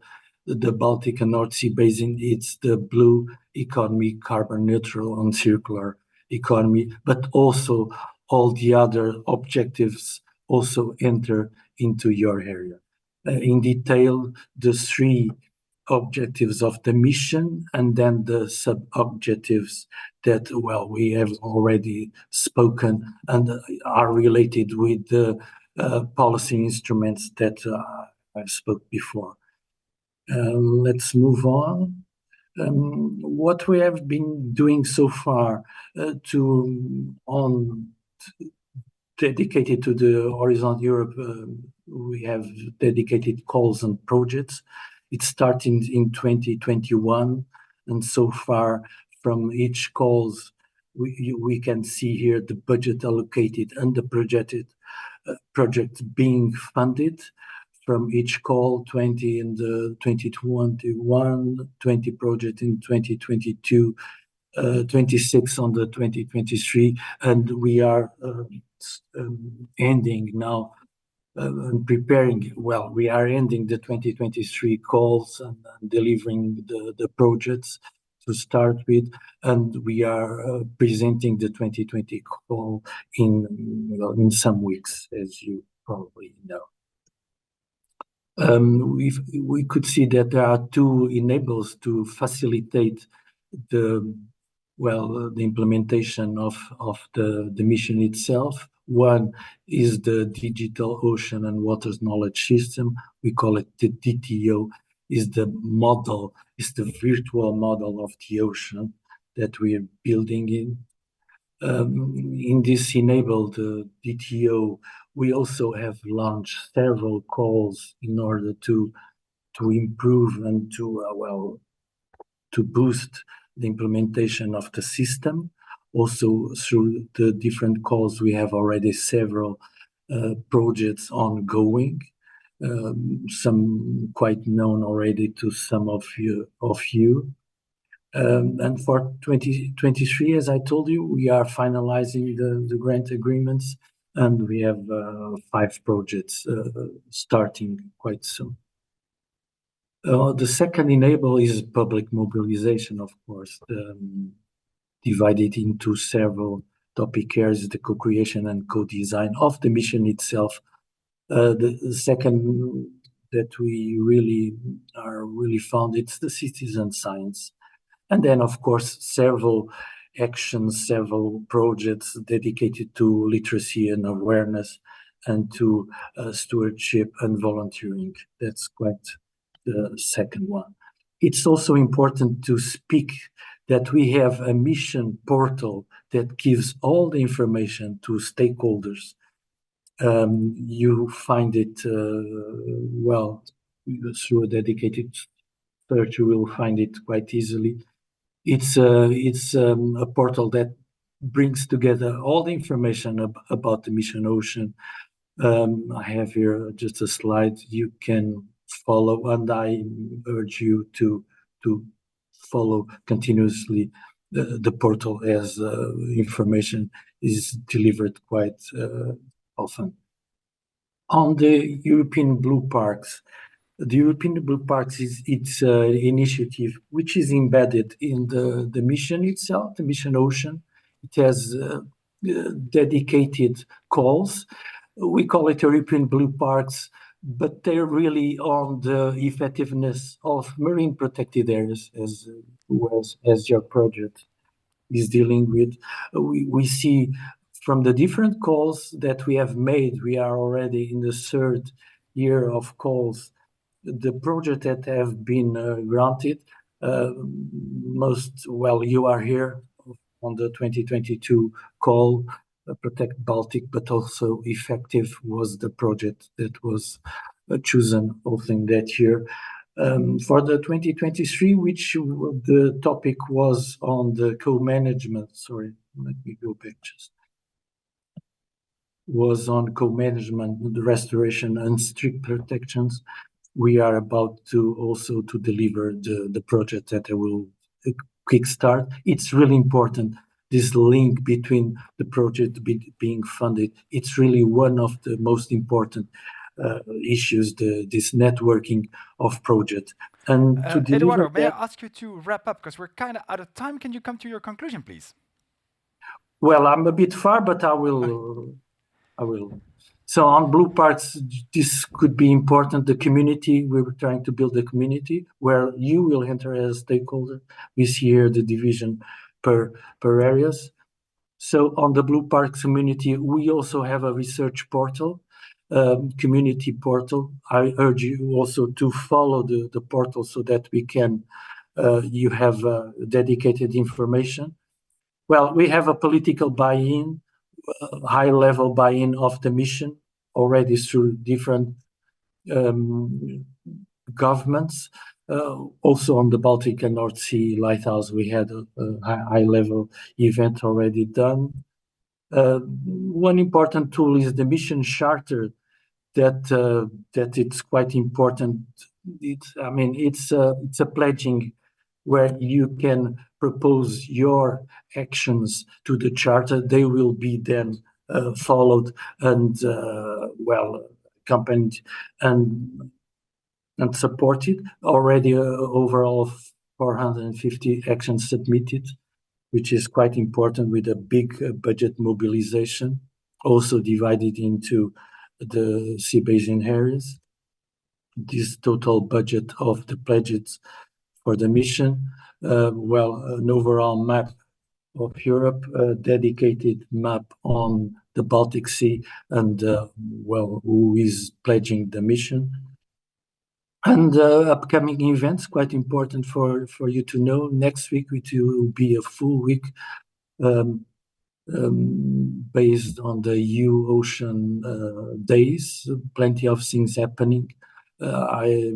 the Baltic and North Sea basin, it's the blue economy, carbon neutral and circular economy, but also all the other objectives also enter into your area. In detail, the 3 objectives of the mission, and then the sub-objectives that, well, we have already spoken and are related with the policy instruments that I spoke before. Let's move on. What we have been doing so far dedicated to the Horizon Europe, we have dedicated calls and projects. It started in 2021, and so far from each calls, we can see here the budget allocated and the projected project being funded. From each call, 20 in the 2021, 20 project in 2022, 26 on the 2023, and we are ending now, preparing, well, we are ending the 2023 calls and delivering the projects to start with, and we are presenting the 2020 call in some weeks, as you probably know. We could see that there are 2 enablers to facilitate the implementation of the mission itself. One is the Digital Ocean and Waters Knowledge System. We call it the DTO. Is the model, is the virtual model of the ocean that we are building in. In this enabled DTO, we also have launched several calls in order to improve and to boost the implementation of the system. Also, through the different calls, we have already several projects ongoing, some quite known already to some of you. And for 2023, as I told you, we are finalizing the grant agreements, and we have 5 projects starting quite soon. The second enable is public mobilization, of course, divided into several topic areas, the co-creation and co-design of the mission itself. The second that we really found, it's the citizen science. And then, of course, several actions, several projects dedicated to literacy and awareness and to stewardship and volunteering. That's quite the second one. It's also important to speak that we have a mission portal that gives all the information to stakeholders. You find it, through a dedicated search, you will find it quite easily. It's a portal that brings together all the information about the Mission Ocean. I have here just a slide you can follow, and I urge you to follow continuously the portal, as information is delivered quite often. On the European Blue Parks, the European Blue Parks it's an initiative which is embedded in the mission itself, the Mission Ocean. It has dedicated calls. We call it European Blue Parks, but they're really on the effectiveness of marine protected areas, as your project is dealing with. We see from the different calls that we have made, we are already in the 3rd year of calls. The project that have been granted, you are here on the 2022 call, Protect Baltic, but also Effective was the project that was chosen also in that year. For the 2023, which the topic was on the co-management, sorry, let me go back just. Was on co-management, the restoration and strict protections. We are about to also to deliver the project that I will kickstart. It's really important, this link between the project being funded. It's really one of the most important issues, this networking of projects. And to deliver Eduardo, may I ask you to wrap up, because we're kind of out of time. Can you come to your conclusion, please? Well, I'm a bit far, but I will. So on Blue Parks, this could be important. The community, we were trying to build a community where you will enter as a stakeholder. We see here the division per areas. So on the Blue Parks community, we also have a research portal, community portal. I urge you also to follow the portal so that we can, you have dedicated information. Well, we have a political buy-in, high-level buy-in of the mission already through different governments. Also on the Baltic and North Sea Lighthouse, we had a high-level event already done. One important tool is the mission charter that it's quite important. It's a pledging where you can propose your actions to the charter. They will be then followed and accompanied and supported. Already overall 450 actions submitted, which is quite important, with a big budget mobilization, also divided into the sea basin areas. This total budget of the pledges for the mission an overall map of Europe, a dedicated map on the Baltic Sea, and who is pledging the mission. And upcoming events, quite important for you to know. Next week, it will be a full week based on the EU Ocean Days. Plenty of things happening. I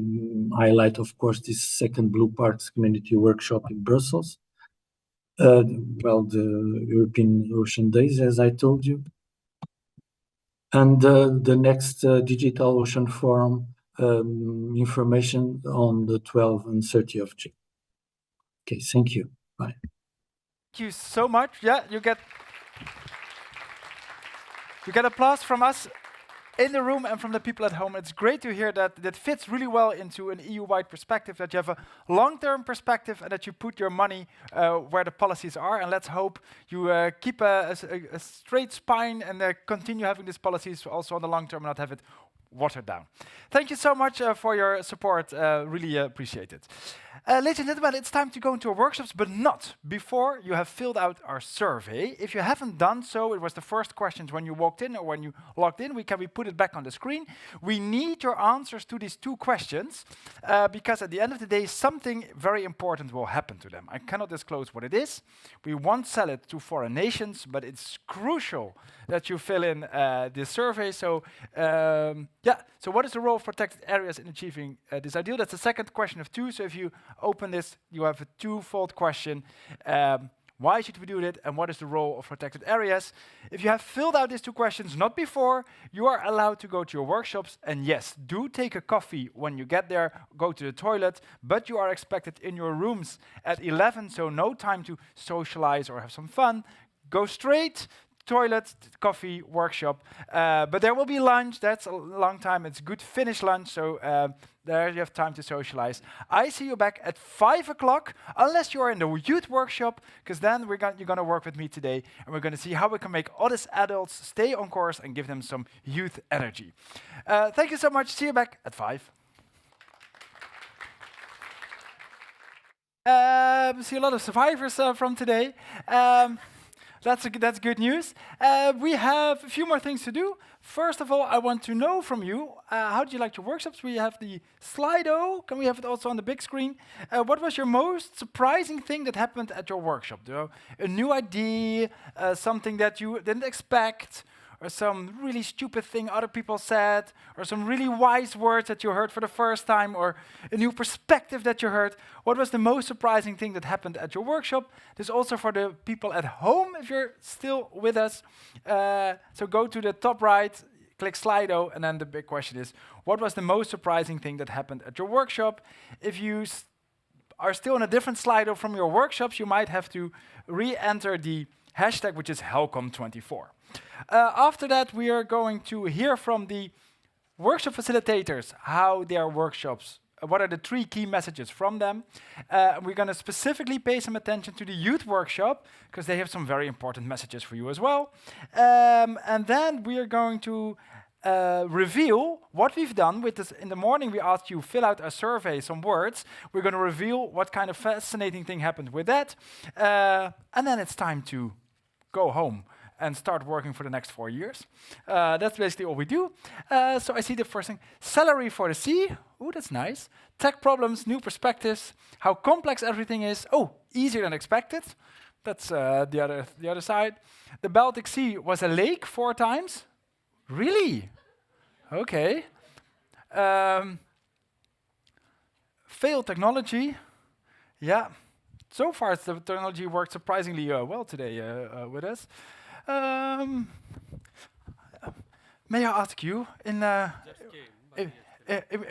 highlight, of course, this second Blue Parks Community Workshop in Brussels. The European Ocean Days, as I told you. And the next Digital Ocean Forum information on the 12th and 30th of June. Okay, thank you. Bye. Thank you so much. Yeah, you get applause from us in the room and from the people at home. It's great to hear that fits really well into an EU-wide perspective, that you have a long-term perspective and that you put your money where the policies are. And let's hope you keep a straight spine and continue having these policies also on the long term and not have it watered down. Thank you so much for your support. Really appreciate it. Ladies and gentlemen, it's time to go into our workshops, but not before you have filled out our survey. If you haven't done so, it was the first questions when you walked in or when you logged in. We put it back on the screen. We need your answers to these 2 questions because at the end of the day, something very important will happen to them. I cannot disclose what it is. We won't sell it to foreign nations, but it's crucial that you fill in this survey. So, so what is the role of protected areas in achieving this ideal? That's the second question of 2. So if you open this, you have a 2-fold question. Why should we do that? And what is the role of protected areas? If you have filled out these 2 questions, not before, you are allowed to go to your workshops. And yes, do take a coffee when you get there, go to the toilet, but you are expected in your rooms at 11, so no time to socialize or have some fun. Go straight toilet, coffee, workshop, but there will be lunch. That's a long time. It's good finish lunch, so there you have time to socialize. I see you back at 5 o'clock, unless you're in the youth workshop, because then you're going to work with me today, and we're going to see how we can make all these adults stay on course and give them some youth energy. Thank you so much. See you back at 5. See a lot of survivors from today. That's good news. We have a few more things to do. First of all, I want to know from you, how did you like your workshops? We have the Slido. Can we have it also on the big screen? What was your most surprising thing that happened at your workshop? A new idea, something that you didn't expect, or some really stupid thing other people said, or some really wise words that you heard for the first time, or a new perspective that you heard. What was the most surprising thing that happened at your workshop? This is also for the people at home, if you're still with us. So go to the top right, click Slido, and then the big question is, what was the most surprising thing that happened at your workshop? If you are still in a different Slido from your workshops, you might have to re-enter the hashtag, which is Helcom24. After that, we are going to hear from the workshop facilitators, how their workshops, what are the 3 key messages from them. We're going to specifically pay some attention to the youth workshop, because they have some very important messages for you as well. And then we are going to reveal what we've done with this. In the morning, we asked you fill out a survey, some words. We're going to reveal what kind of fascinating thing happened with that. And then it's time to go home and start working for the next 4 years. That's basically all we do. So I see the first thing. Salary for the sea. Oh, that's nice. Tech problems, new perspectives. How complex everything is. Oh, easier than expected. That's the other side. The Baltic Sea was a lake 4 times. Really? Okay. Failed technology. Yeah. So far, the technology worked surprisingly well today with us. May I ask you, in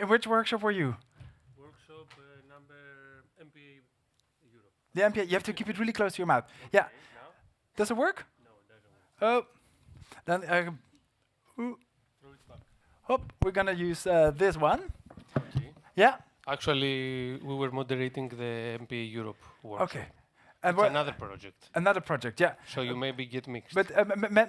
which workshop were you? Workshop number MPA Europe. The MPA, you have to keep it really close to your mouth. Okay, yeah. Now? Does it work? No, it doesn't work. Oh. Then, we're going to use this one. Okay. Yeah. Actually, we were moderating the MPA Europe workshop. Okay. It's another project. Another project, yeah. So you maybe get mixed. But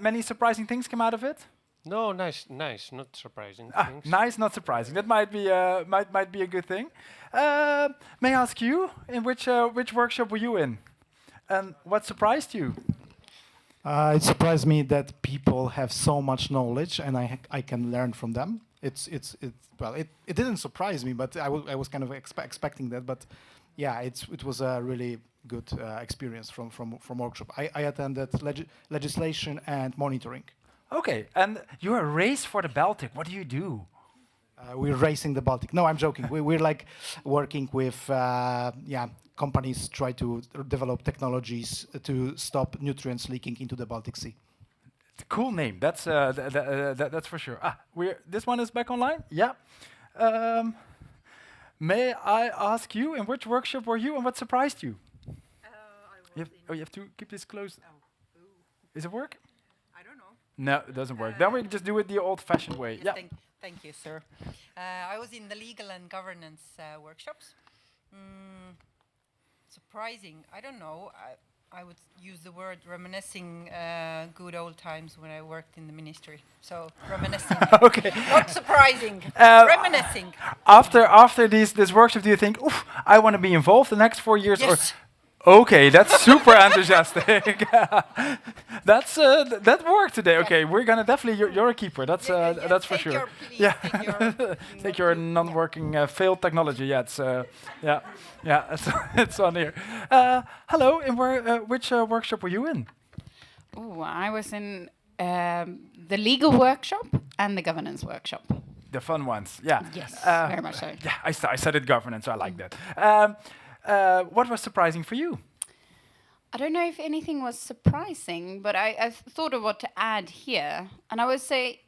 many surprising things came out of it? No, nice, not surprising. Ah, Thanks. nice, not surprising. That might be might be a good thing. May I ask you, in which workshop were you in, and what surprised you? It surprised me that people have so much knowledge, and I can learn from them. It's well, it didn't surprise me, but I was kind of expecting that. But yeah, it was a really good experience from workshop. I attended legislation and monitoring. Okay, and you're a race for the Baltic. What do you do? We're racing the Baltic. No, I'm joking. We're like working with companies try to develop technologies to stop nutrients leaking into the Baltic Sea. Cool name. That's that's for sure. This one is back online. Yeah. May I ask you, in which workshop were you, and what surprised you? You have to keep this close. Is it work? I don't know. No, it doesn't work. Then we just do it the old-fashioned way. Yes, Yeah. thank you, sir. I was in the legal and governance workshops. Surprising, I don't know. I would use the word reminiscing good old times when I worked in the ministry. So reminiscing. Okay. Not surprising. Reminiscing. After this workshop, do you think, oof, I want to be involved the next 4 years? Yes. Okay, that's super enthusiastic. That worked today. Okay, we're gonna definitely. You're a keeper. That's that's for sure. Take your non-working failed technology. Yeah, it's it's on here. Hello, and which workshop were you in? Oh, I was in the legal workshop and the governance workshop. The fun ones. Yeah. Yes, very much so. Yeah, I studied governance, so I like that. What was surprising for you? I don't know if anything was surprising, but I thought of what to add here. And I would say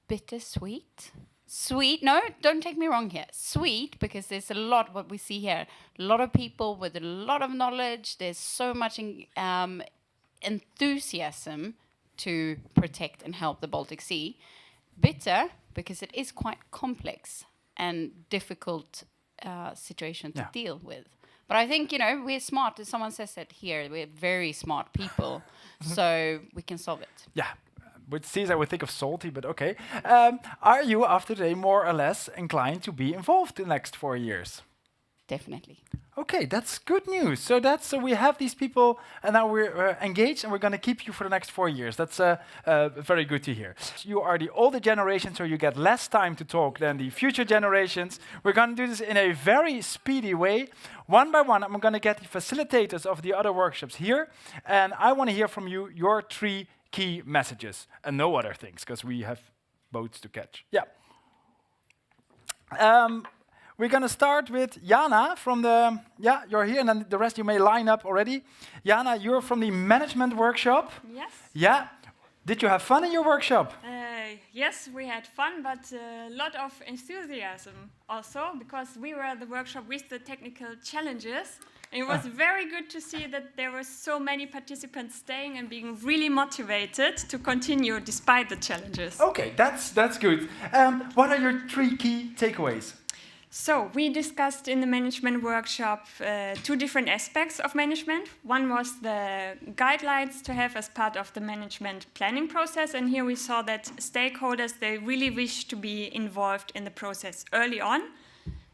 bittersweet. Sweet, no, don't take me wrong here. Sweet, because there's a lot what we see here. A lot of people with a lot of knowledge. There's so much enthusiasm to protect and help the Baltic Sea. Bitter, because it is quite complex and difficult situation to deal with. But I think, we're smart. As someone says it here, we're very smart people. So we can solve it. Yeah. With Caesar, I would think of salty, but okay. Are you, after today, more or less inclined to be involved in the next 4 years? Definitely. Okay, that's good news. So we have these people, and now we're engaged, and we're going to keep you for the next 4 years. That's very good to hear. You are the older generation, so you get less time to talk than the future generations. We're going to do this in a very speedy way. One by one, I'm going to get the facilitators of the other workshops here, and I want to hear from you your 3 key messages, and no other things, because we have boats to catch. Yeah. We're going to start with Jana from the, you're here, and then the rest you may line up already. Jana, you're from the management workshop. Yes. Yeah. Did you have fun in your workshop? Yes, we had fun, but a lot of enthusiasm also, because we were at the workshop with the technical challenges. And it was very good to see that there were so many participants staying and being really motivated to continue despite the challenges. Okay, that's good. What are your 3 key takeaways? So we discussed in the management workshop 2 different aspects of management. One was the guidelines to have as part of the management planning process. And here we saw that stakeholders, they really wish to be involved in the process early on.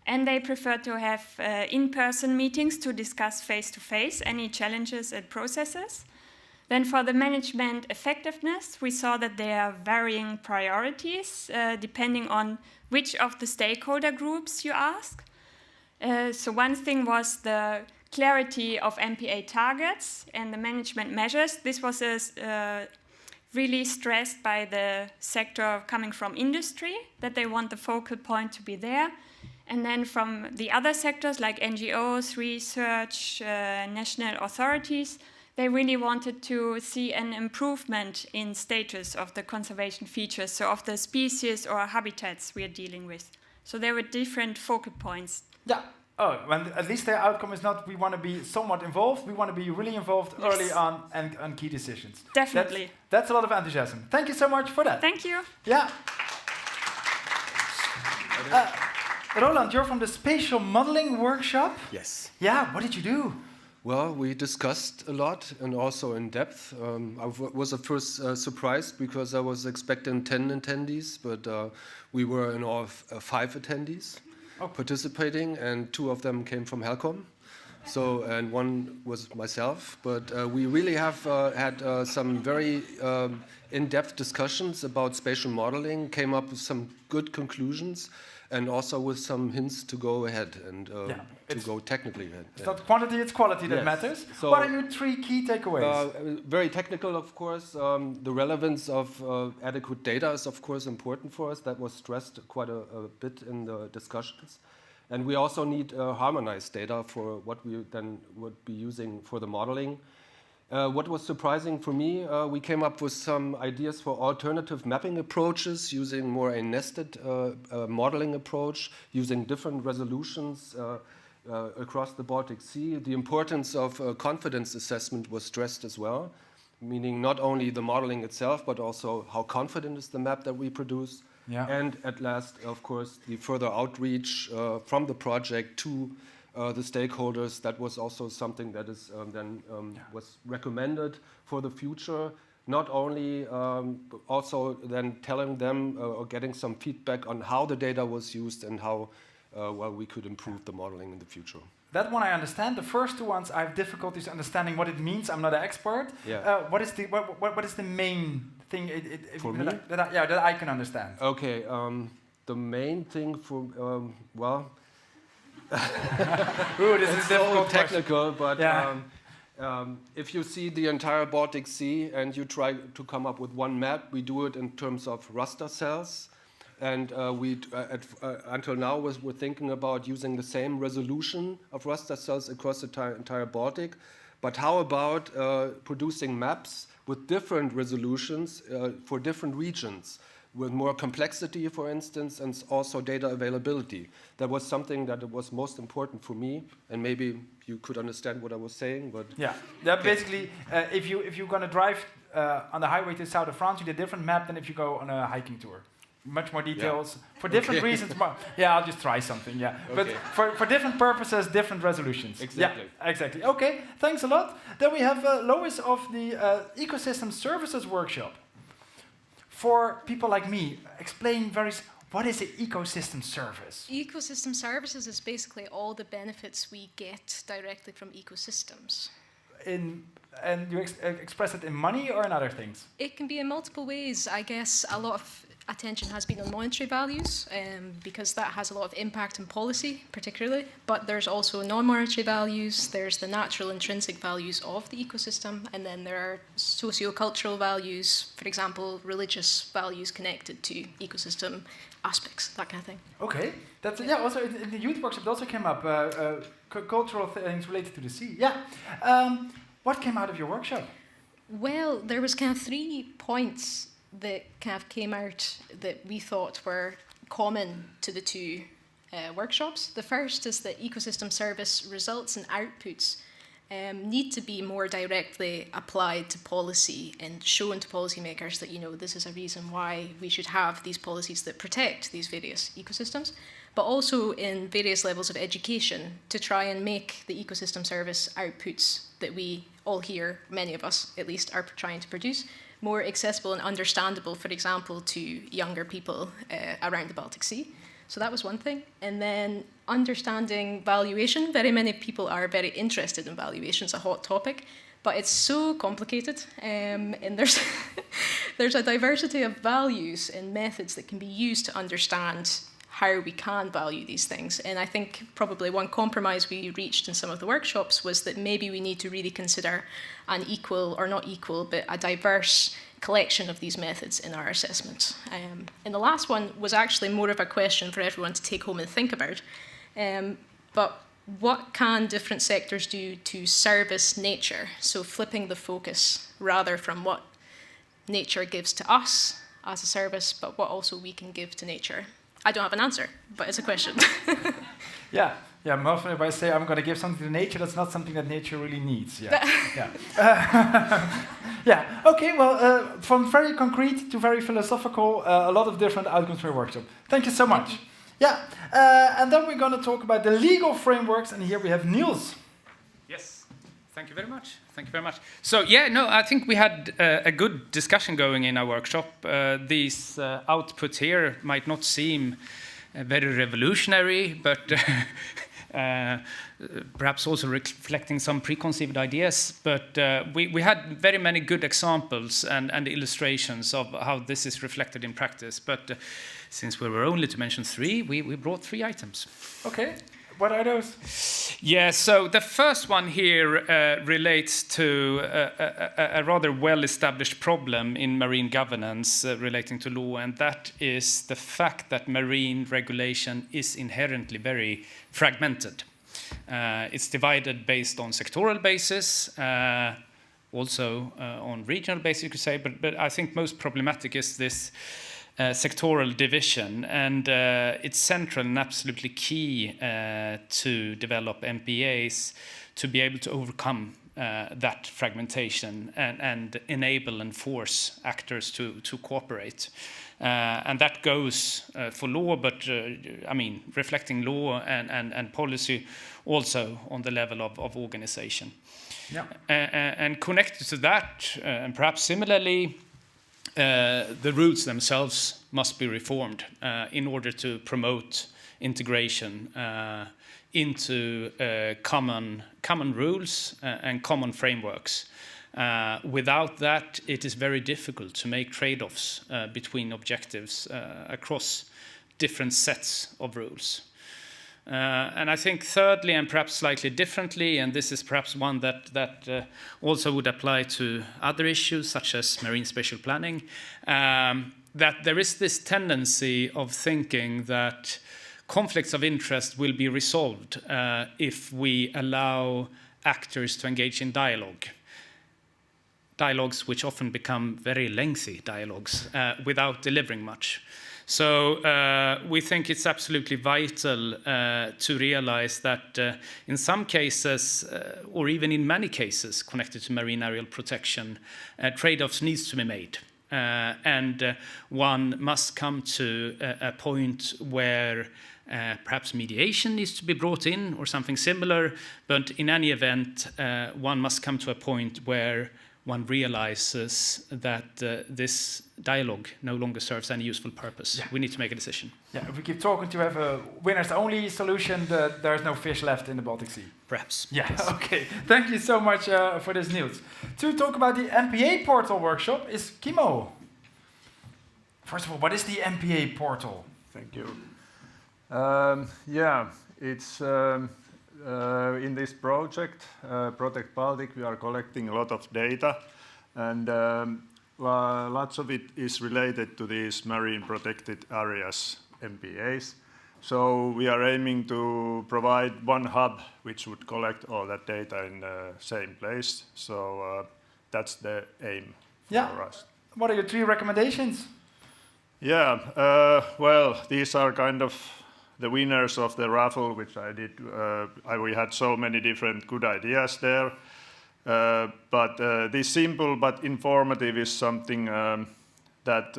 And they prefer to have in-person meetings to discuss face-to-face any challenges and processes. Then for the management effectiveness, we saw that there are varying priorities depending on which of the stakeholder groups you ask. So one thing was the clarity of MPA targets and the management measures. This was really stressed by the sector coming from industry, that they want the focal point to be there. And then from the other sectors like NGOs, research, national authorities, they really wanted to see an improvement in status of the conservation features, so of the species or habitats we are dealing with. So there were different focal points. Yeah. Oh, and at least the outcome is not we want to be somewhat involved, we want to be really involved early on and on key decisions. Definitely. That's a lot of enthusiasm. Thank you so much for that. Thank you. Yeah. Roland, you're from the spatial modeling workshop? Yes. Yeah, what did you do? Well, we discussed a lot and also in depth. I was at first surprised because I was expecting 10 attendees, but we were in all 5 attendees participating, and 2 of them came from Helcom. So, and 1 was myself, but we really have had some very in-depth discussions about spatial modeling, came up with some good conclusions, and also with some hints to go ahead and to go technically ahead. It's not quantity, it's quality that matters. So, what are your 3 key takeaways? Very technical, of course. The relevance of adequate data is, of course, important for us. That was stressed quite a bit in the discussions. And we also need harmonized data for what we then would be using for the modeling. What was surprising for me, we came up with some ideas for alternative mapping approaches, using more a nested modeling approach, using different resolutions across the Baltic Sea. The importance of confidence assessment was stressed as well, meaning not only the modeling itself, but also how confident is the map that we produce. Yeah. And at last, of course, the further outreach from the project to the stakeholders. That was also something that is was recommended for the future. Not only also then telling them or getting some feedback on how the data was used and how well we could improve the modeling in the future. That one I understand. The first 2 ones I have difficulties understanding what it means. I'm not an expert. Yeah. What is the main thing for me? That I can understand? Okay. The main thing for well. Ooh, this is so technical, but if you see the entire Baltic Sea and you try to come up with one map, we do it in terms of raster cells. And until now, we're thinking about using the same resolution of raster cells across the entire Baltic. But how about producing maps with different resolutions for different regions, with more complexity, for instance, and also data availability? That was something that was most important for me, and maybe you could understand what I was saying. But basically, if you're going to drive on the highway to the south of France, you need a different map than if you go on a hiking tour. Much more details for different reasons. I'll just try something. But for different purposes, different resolutions. Exactly. Exactly. Okay, thanks a lot. Then we have Lois of the Ecosystem Services Workshop. For people like me, explain what is an ecosystem service? Ecosystem services is basically all the benefits we get directly from ecosystems. And you express it in money or in other things? It can be in multiple ways. I guess a lot of attention has been on monetary values because that has a lot of impact on policy particularly, but there's also non-monetary values, there's the natural intrinsic values of the ecosystem, and then there are socio-cultural values, for example, religious values connected to ecosystem aspects, that kind of thing. Okay, that's also in the youth workshop it also came up, cultural things related to the sea. What came out of your workshop? Well, there was kind of 3 points that kind of came out that we thought were common to the 2 workshops. The first is that ecosystem service results and outputs need to be more directly applied to policy and shown to policymakers that, this is a reason why we should have these policies that protect these various ecosystems, but also in various levels of education to try and make the ecosystem service outputs that we all here, many of us at least, are trying to produce, more accessible and understandable, for example, to younger people around the Baltic Sea. So that was one thing. And then understanding valuation. Very many people are very interested in valuation. It's a hot topic, but it's so complicated. And there's a diversity of values and methods that can be used to understand how we can value these things. And I think probably one compromise we reached in some of the workshops was that maybe we need to really consider an equal, or not equal, but a diverse collection of these methods in our assessment. And the last one was actually more of a question for everyone to take home and think about. But what can different sectors do to service nature? So flipping the focus rather from what nature gives to us as a service, but what also we can give to nature. I don't have an answer, but it's a question. Often if I say I'm going to give something to nature, that's not something that nature really needs. Okay, well, from very concrete to very philosophical, a lot of different outcomes for your workshop. Thank you so much. And then we're going to talk about the legal frameworks, and here we have Niels. Yes. Thank you very much. Thank you very much. So yeah, no, I think we had a good discussion going in our workshop. These outputs here might not seem very revolutionary, but perhaps also reflecting some preconceived ideas. But we had very many good examples and illustrations of how this is reflected in practice. But since we were only to mention 3, we brought 3 items. Okay. What are those? Yeah, so the first one here relates to a rather well-established problem in marine governance relating to law, and that is the fact that marine regulation is inherently very fragmented. It's divided based on sectoral basis, also on regional basis, you could say, but I think most problematic is this sectoral division, and it's central and absolutely key to develop MPAs to be able to overcome that fragmentation and enable and force actors to cooperate. And that goes for law, but I mean, reflecting law and policy also on the level of organization. Yeah. And connected to that, and perhaps similarly, the rules themselves must be reformed in order to promote integration into common rules and common frameworks. Without that, it is very difficult to make trade-offs between objectives across different sets of rules. And I think thirdly, and perhaps slightly differently, and this is perhaps one that also would apply to other issues such as marine spatial planning, that there is this tendency of thinking that conflicts of interest will be resolved if we allow actors to engage in dialogues which often become very lengthy dialogues without delivering much. So we think it's absolutely vital to realize that in some cases, or even in many cases connected to marine aerial protection, trade-offs needs to be made. And one must come to a point where perhaps mediation needs to be brought in or something similar, but in any event, one must come to a point where one realizes that this dialogue no longer serves any useful purpose. Yeah. We need to make a decision. Yeah, if we keep talking to have a winners-only solution, there's no fish left in the Baltic Sea. Perhaps. Yeah, yes. Okay. Thank you so much for this news. To talk about the MPA portal workshop is Kimo. First of all, what is the MPA portal? Thank you. Yeah, it's... in this project, Protect Baltic, we are collecting a lot of data, and lots of it is related to these marine protected areas, MPAs. So we are aiming to provide one hub which would collect all that data in the same place. So that's the aim for us. What are your 3 recommendations? Yeah, well, these are kind of the winners of the raffle, which I did. We had so many different good ideas there. But this simple but informative is something that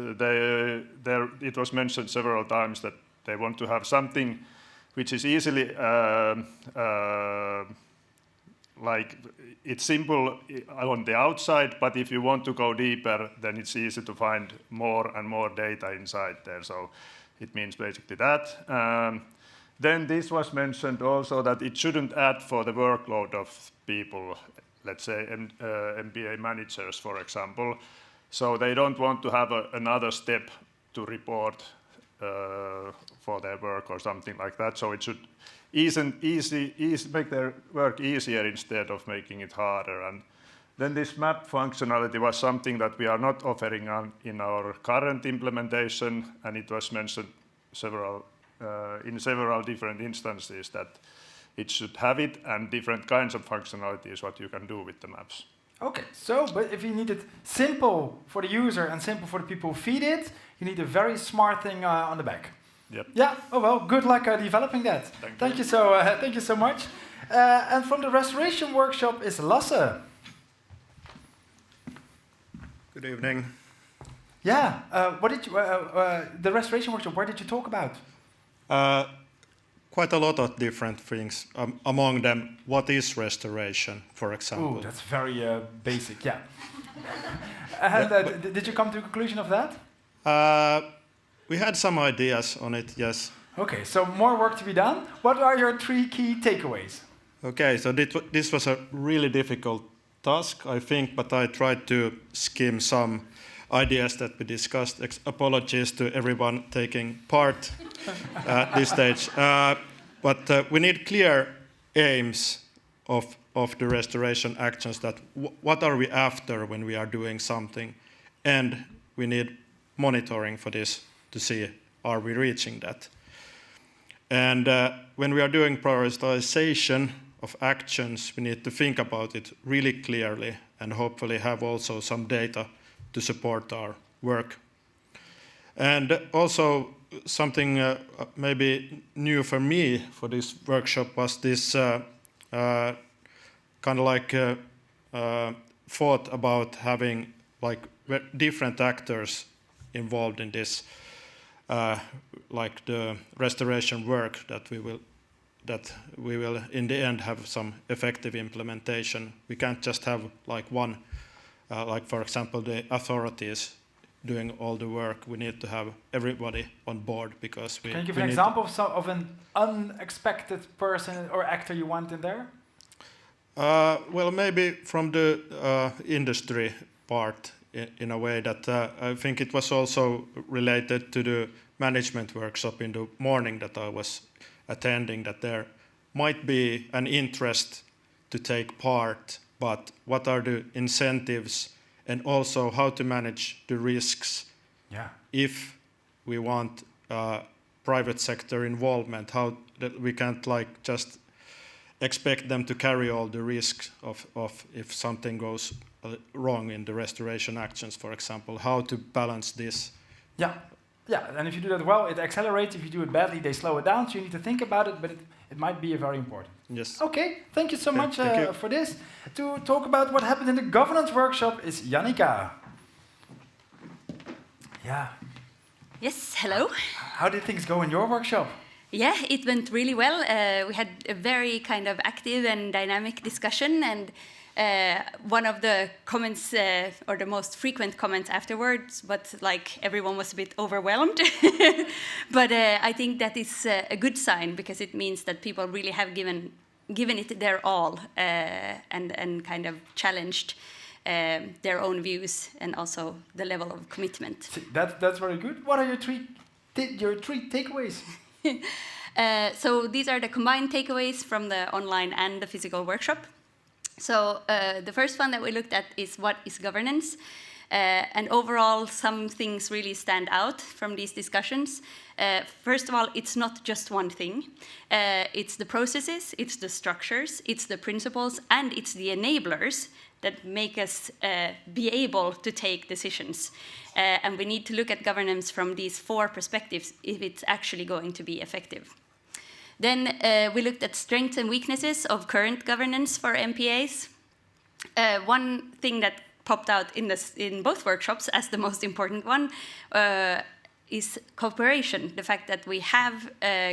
it was mentioned several times that they want to have something which is easily, like it's simple on the outside, but if you want to go deeper, then it's easy to find more and more data inside there. So it means basically that. Then this was mentioned also that it shouldn't add for the workload of people, let's say MPA managers, for example. So they don't want to have another step to report for their work or something like that. So it should make their work easier instead of making it harder. And then this map functionality was something that we are not offering in our current implementation, and it was mentioned in several different instances that it should have it, and different kinds of functionality is what you can do with the maps. Okay, so but if you need it simple for the user and simple for the people who feed it, you need a very smart thing on the back. Yep. Yeah. Oh well, good luck developing that. Thank you so much. And from the restoration workshop is Lasse. Good evening. Yeah. What did you? The restoration workshop. What did you talk about? quite a lot of different things. Among them, what is restoration, for example? Oh, that's very basic, yeah. And did you come to a conclusion of that? We had some ideas on it, yes. Okay, so more work to be done. What are your 3 key takeaways? Okay, so this was a really difficult task, I think, but I tried to skim some ideas that we discussed. Apologies to everyone taking part at this stage. But we need clear aims of the restoration actions, that what are we after when we are doing something, and we need monitoring for this to see are we reaching that. And when we are doing prioritization of actions, we need to think about it really clearly and hopefully have also some data to support our work. And also something maybe new for me for this workshop was this kind of like thought about having like different actors involved in this, like the restoration work, that we will in the end have some effective implementation. We can't just have like one, like for example the authorities doing all the work. We need to have everybody on board, because we. Can you give an example of an unexpected person or actor you want in there? Well, maybe from the industry part, in a way that I think it was also related to the management workshop in the morning that I was attending, that there might be an interest to take part, but what are the incentives, and also how to manage the risks. Yeah. If we want private sector involvement, how that we can't like just expect them to carry all the risks of if something goes wrong in the restoration actions, for example, how to balance this. Yeah, yeah, and if you do that well, it accelerates. If you do it badly, they slow it down, so you need to think about it, but it might be very important. Yes. Okay, thank you so much thank you. for this. To talk about what happened in the governance workshop is Jannika. Yeah. Yes, hello. How did things go in your workshop? Yeah, it went really well. We had a very kind of active and dynamic discussion, and one of the comments, or the most frequent comments afterwards, but like everyone was a bit overwhelmed. But I think that is a good sign, because it means that people really have given it their all, and kind of challenged their own views and also the level of commitment. That's very good. What are your three takeaways? So these are the combined takeaways from the online and the physical workshop. So the first one that we looked at is what is governance? And overall, some things really stand out from these discussions. First of all, it's not just one thing. It's the processes, it's the structures, it's the principles, and it's the enablers that make us be able to take decisions. And we need to look at governance from these 4 perspectives if it's actually going to be effective. Then we looked at strengths and weaknesses of current governance for MPAs. One thing that popped out in both workshops as the most important one is cooperation. The fact that we have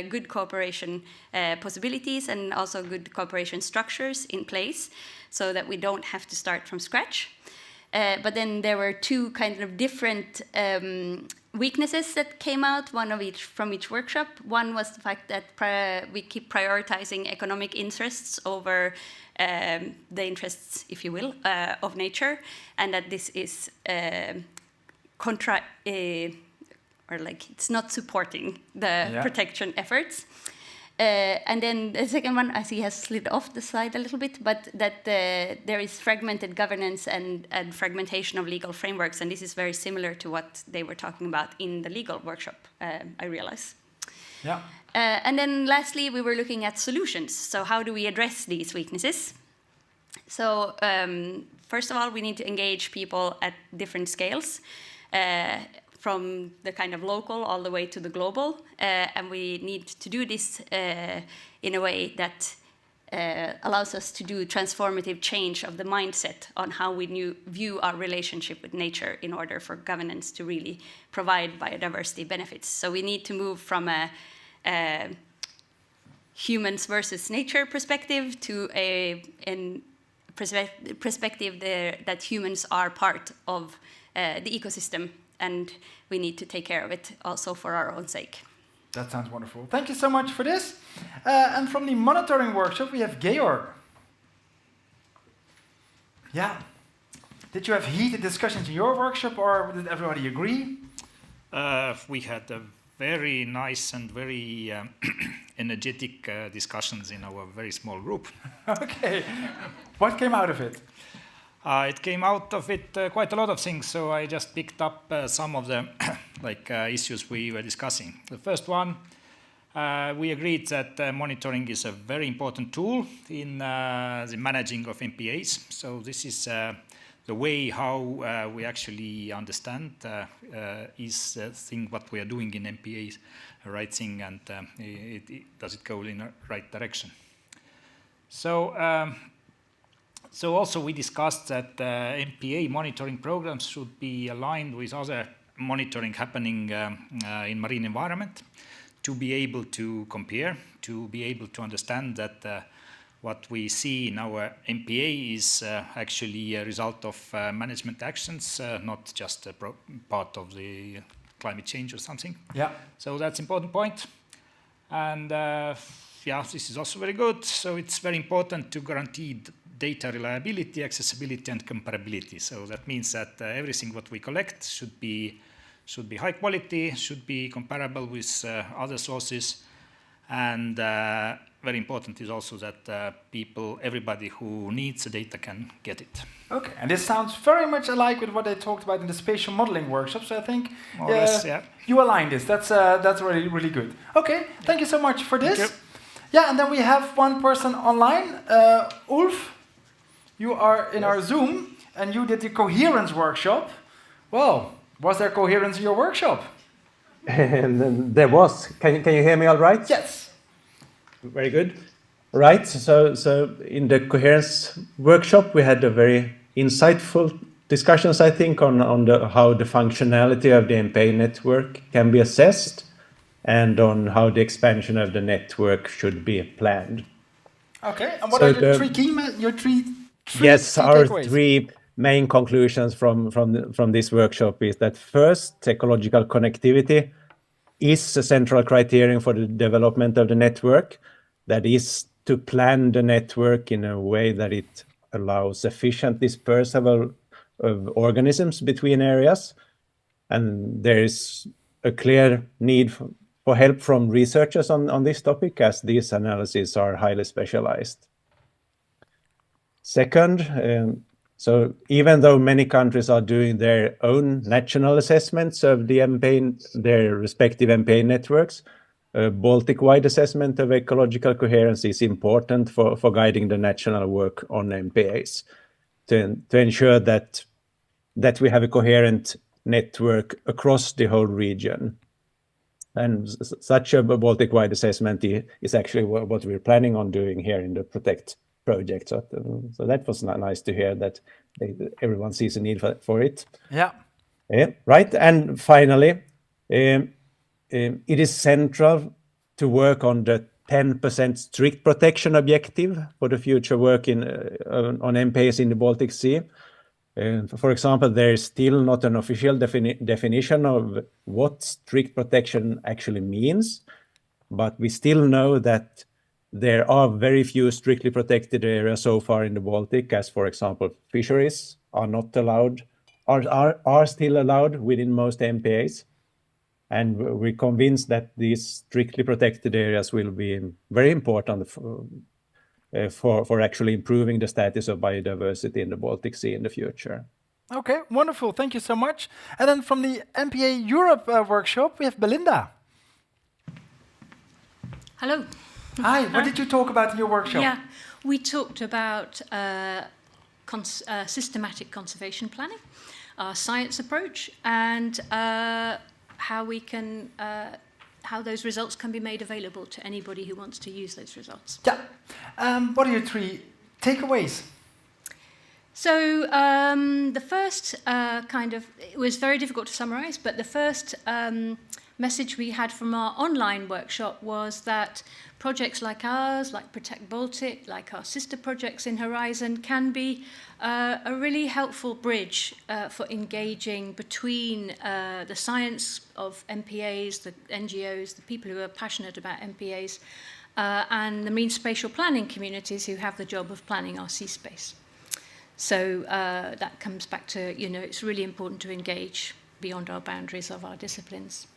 good cooperation possibilities and also good cooperation structures in place, so that we don't have to start from scratch. But then there were 2 kind of different weaknesses that came out, one of each from each workshop. One was the fact that we keep prioritizing economic interests over the interests, if you will, of nature, and that this is or like it's not supporting the protection efforts. And then the second one, I see, has slid off the slide a little bit, but that there is fragmented governance and fragmentation of legal frameworks, and this is very similar to what they were talking about in the legal workshop, I realize. Yeah. And then lastly, we were looking at solutions. So how do we address these weaknesses? So first of all, we need to engage people at different scales, from the kind of local all the way to the global, and we need to do this in a way that allows us to do transformative change of the mindset on how we view our relationship with nature in order for governance to really provide biodiversity benefits. So we need to move from humans versus nature perspective to a perspective that humans are part of the ecosystem, and we need to take care of it also for our own sake. That sounds wonderful. Thank you so much for this. And from the monitoring workshop, we have Georg. Yeah. Did you have heated discussions in your workshop, or did everybody agree? We had a very nice and very energetic discussions in our very small group. Okay. What came out of it? It came out of it quite a lot of things, so I just picked up some of the issues we were discussing. The first one, we agreed that monitoring is a very important tool in the managing of MPAs. So this is the way how we actually understand is the thing what we are doing in MPAs, the right thing, and does it go in the right direction. So also we discussed that MPA monitoring programs should be aligned with other monitoring happening in marine environment to be able to compare, to be able to understand that what we see in our MPA is actually a result of management actions, not just a part of the climate change or something. Yeah. So that's an important point. And yeah, this is also very good. So it's very important to guarantee data reliability, accessibility, and comparability. So that means that everything what we collect should be high quality, should be comparable with other sources, and very important is also that everybody who needs the data can get it. Okay, and this sounds very much alike with what they talked about in the spatial modeling workshop. So I think More or less, yeah. You align this. That's really, really good. Okay, thank you so much for this. Yeah, and then we have one person online, Ulf. You are in our Zoom, and you did the coherence workshop. Well, was there coherence in your workshop? There was. Can you hear me all right? Yes. Very good. Right. So in the coherence workshop, we had a very insightful discussions, I think, on how the functionality of the MPA network can be assessed, and on how the expansion of the network should be planned. Okay. And what are your three Yes, our takeaways? three main conclusions from this workshop is that first, ecological connectivity is a central criterion for the development of the network. That is to plan the network in a way that it allows efficient dispersal of organisms between areas. And there is a clear need for help from researchers on this topic, as these analyses are highly specialized. Second, so even though many countries are doing their own national assessments of the their respective MPA networks, Baltic-wide assessment of ecological coherence is important for guiding the national work on MPAs to ensure that we have a coherent network across the whole region. And such a Baltic-wide assessment is actually what we're planning on doing here in the Protect project. So that was nice to hear that everyone sees a need for it. Yeah. Right. And finally, it is central to work on the 10% strict protection objective for the future work on MPAs in the Baltic Sea. For example, there is still not an official definition of what strict protection actually means, but we still know that there are very few strictly protected areas so far in the Baltic, as for example, fisheries are not allowed, are still allowed within most MPAs. And we're convinced that these strictly protected areas will be very important for actually improving the status of biodiversity in the Baltic Sea in the future. Okay, wonderful. Thank you so much. And then from the MPA Europe workshop, we have Belinda. Hello. Hi, what did you talk about in your workshop? Yeah, we talked about systematic conservation planning, our science approach, and how we can how those results can be made available to anybody who wants to use those results. Yeah. What are your three takeaways? So the first it was very difficult to summarize, but the first message we had from our online workshop was that projects like ours, like Protect Baltic, like our sister projects in Horizon, can be a really helpful bridge for engaging between the science of MPAs, the NGOs, the people who are passionate about MPAs, and the marine spatial planning communities who have the job of planning our sea space. So that comes back to, it's really important to engage beyond our boundaries of our disciplines.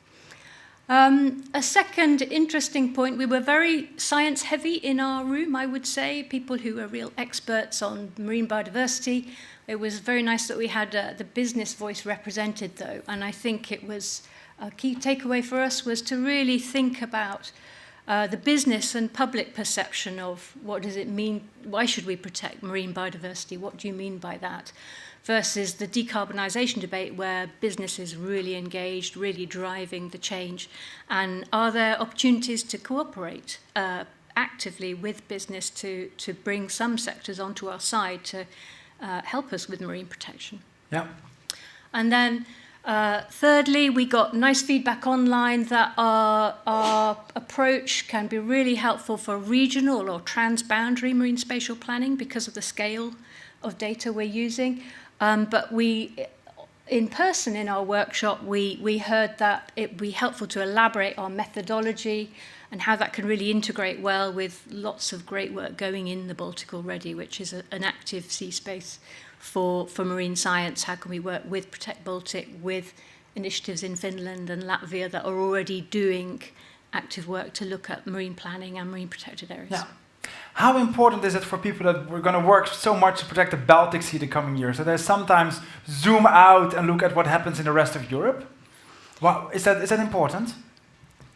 A second interesting point, we were very science heavy in our room, I would say, people who are real experts on marine biodiversity. It was very nice that we had the business voice represented, though, and I think it was a key takeaway for us was to really think about the business and public perception of what does it mean, why should we protect marine biodiversity, what do you mean by that, versus the decarbonisation debate where business is really engaged, really driving the change. And are there opportunities to cooperate actively with business to bring some sectors onto our side to help us with marine protection? Yeah. And then thirdly, we got nice feedback online that our approach can be really helpful for regional or transboundary marine spatial planning because of the scale of data we're using. But in person in our workshop, we heard that it would be helpful to elaborate our methodology and how that can really integrate well with lots of great work going in the Baltic already, which is an active sea space for marine science. How can we work with Protect Baltic, with initiatives in Finland and Latvia that are already doing active work to look at marine planning and marine protected areas? Yeah. How important is it for people that we're going to work so much to protect the Baltic Sea the coming years? So they sometimes zoom out and look at what happens in the rest of Europe. Well, is that important?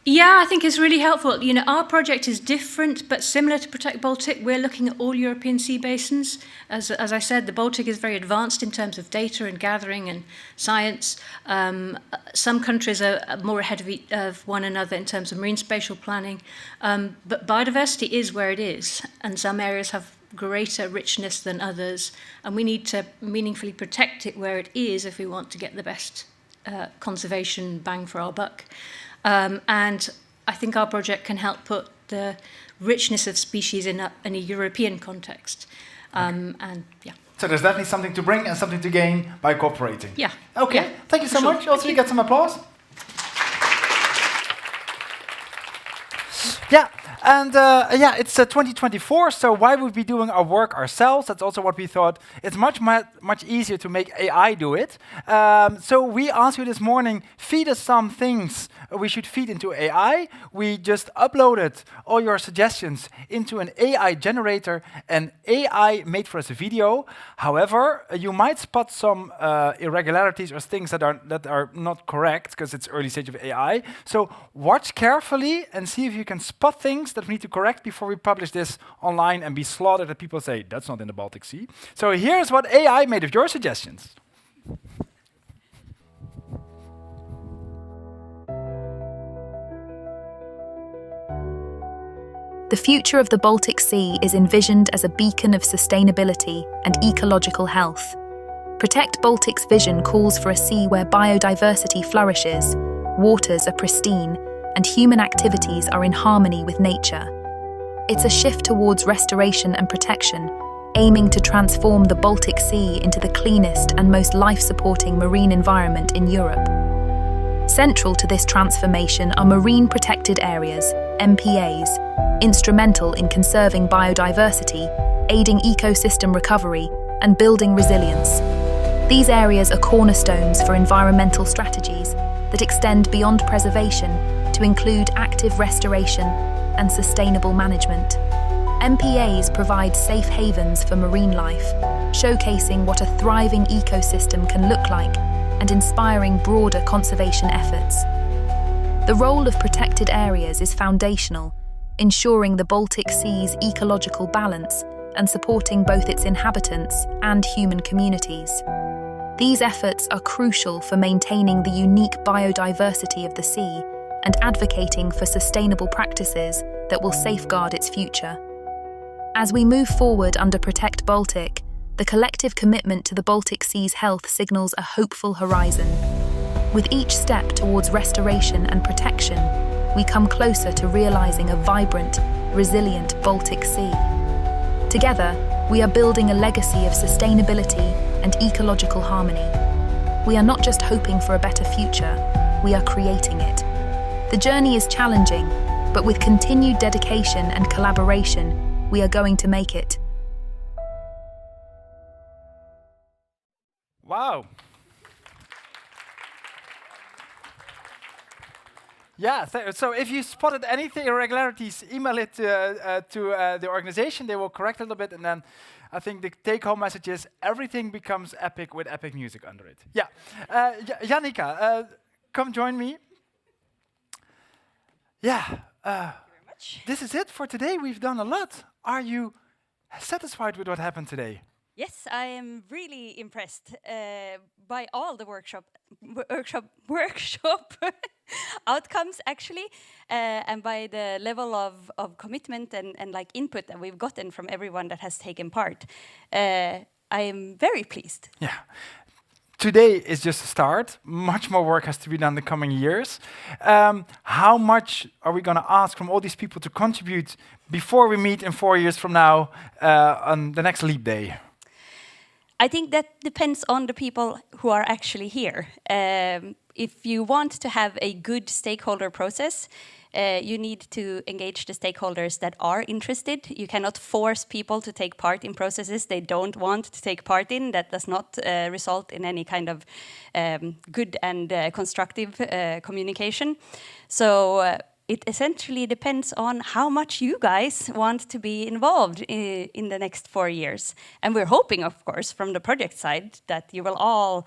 Yeah, I think it's really helpful. Our project is different, but similar to Protect Baltic. We're looking at all European sea basins. As I said, the Baltic is very advanced in terms of data and gathering and science. Some countries are more ahead of one another in terms of marine spatial planning. But biodiversity is where it is, and some areas have greater richness than others. And we need to meaningfully protect it where it is if we want to get the best conservation bang for our buck. And I think our project can help put the richness of species in a European context. And yeah. So there's definitely something to bring and something to gain by cooperating. Yeah. Okay. Yeah. Thank you so much. Also, you get some applause. Yeah. And it's 2024, so why would we be doing our work ourselves? That's also what we thought. It's much easier to make AI do it. So we asked you this morning, feed us some things we should feed into AI. We just uploaded all your suggestions into an AI generator, and AI made for us a video. However, you might spot some irregularities or things that are not correct because it's early stage of AI. So watch carefully and see if you can spot things that we need to correct before we publish this online and be slaughtered that people say, that's not in the Baltic Sea. So here's what AI made of your suggestions. The future of the Baltic Sea is envisioned as a beacon of sustainability and ecological health. Protect Baltic's vision calls for a sea where biodiversity flourishes, waters are pristine, and human activities are in harmony with nature. It's a shift towards restoration and protection, aiming to transform the Baltic Sea into the cleanest and most life-supporting marine environment in Europe. Central to this transformation are marine protected areas, MPAs, instrumental in conserving biodiversity, aiding ecosystem recovery, and building resilience. These areas are cornerstones for environmental strategies that extend beyond preservation to include active restoration and sustainable management. MPAs provide safe havens for marine life, showcasing what a thriving ecosystem can look like and inspiring broader conservation efforts. The role of protected areas is foundational, ensuring the Baltic Sea's ecological balance and supporting both its inhabitants and human communities. These efforts are crucial for maintaining the unique biodiversity of the sea and advocating for sustainable practices that will safeguard its future. As we move forward under Protect Baltic, the collective commitment to the Baltic Sea's health signals a hopeful horizon. With each step towards restoration and protection, we come closer to realizing a vibrant, resilient Baltic Sea. Together, we are building a legacy of sustainability and ecological harmony. We are not just hoping for a better future, we are creating it. The journey is challenging, but with continued dedication and collaboration, we are going to make it. Wow. Yeah, so if you spotted anything irregularities, email it to the organization. They will correct it a little bit, and then I think the take-home message is everything becomes epic with epic music under it. Yeah, Jannica, come join me. Yeah, Thank you very much. This is it for today. We've done a lot. Are you satisfied with what happened today? Yes, I am really impressed by all the workshop outcomes actually, and by the level of commitment and like input that we've gotten from everyone that has taken part. I am very pleased. Yeah. Today is just a start. Much more work has to be done in the coming years. How much are we going to ask from all these people to contribute before we meet in 4 years from now on the next Leap Day? I think that depends on the people who are actually here. If you want to have a good stakeholder process, you need to engage the stakeholders that are interested. You cannot force people to take part in processes they don't want to take part in. That does not result in any kind of good and constructive communication. So it essentially depends on how much you guys want to be involved in the next 4 years. And we're hoping, of course, from the project side that you will all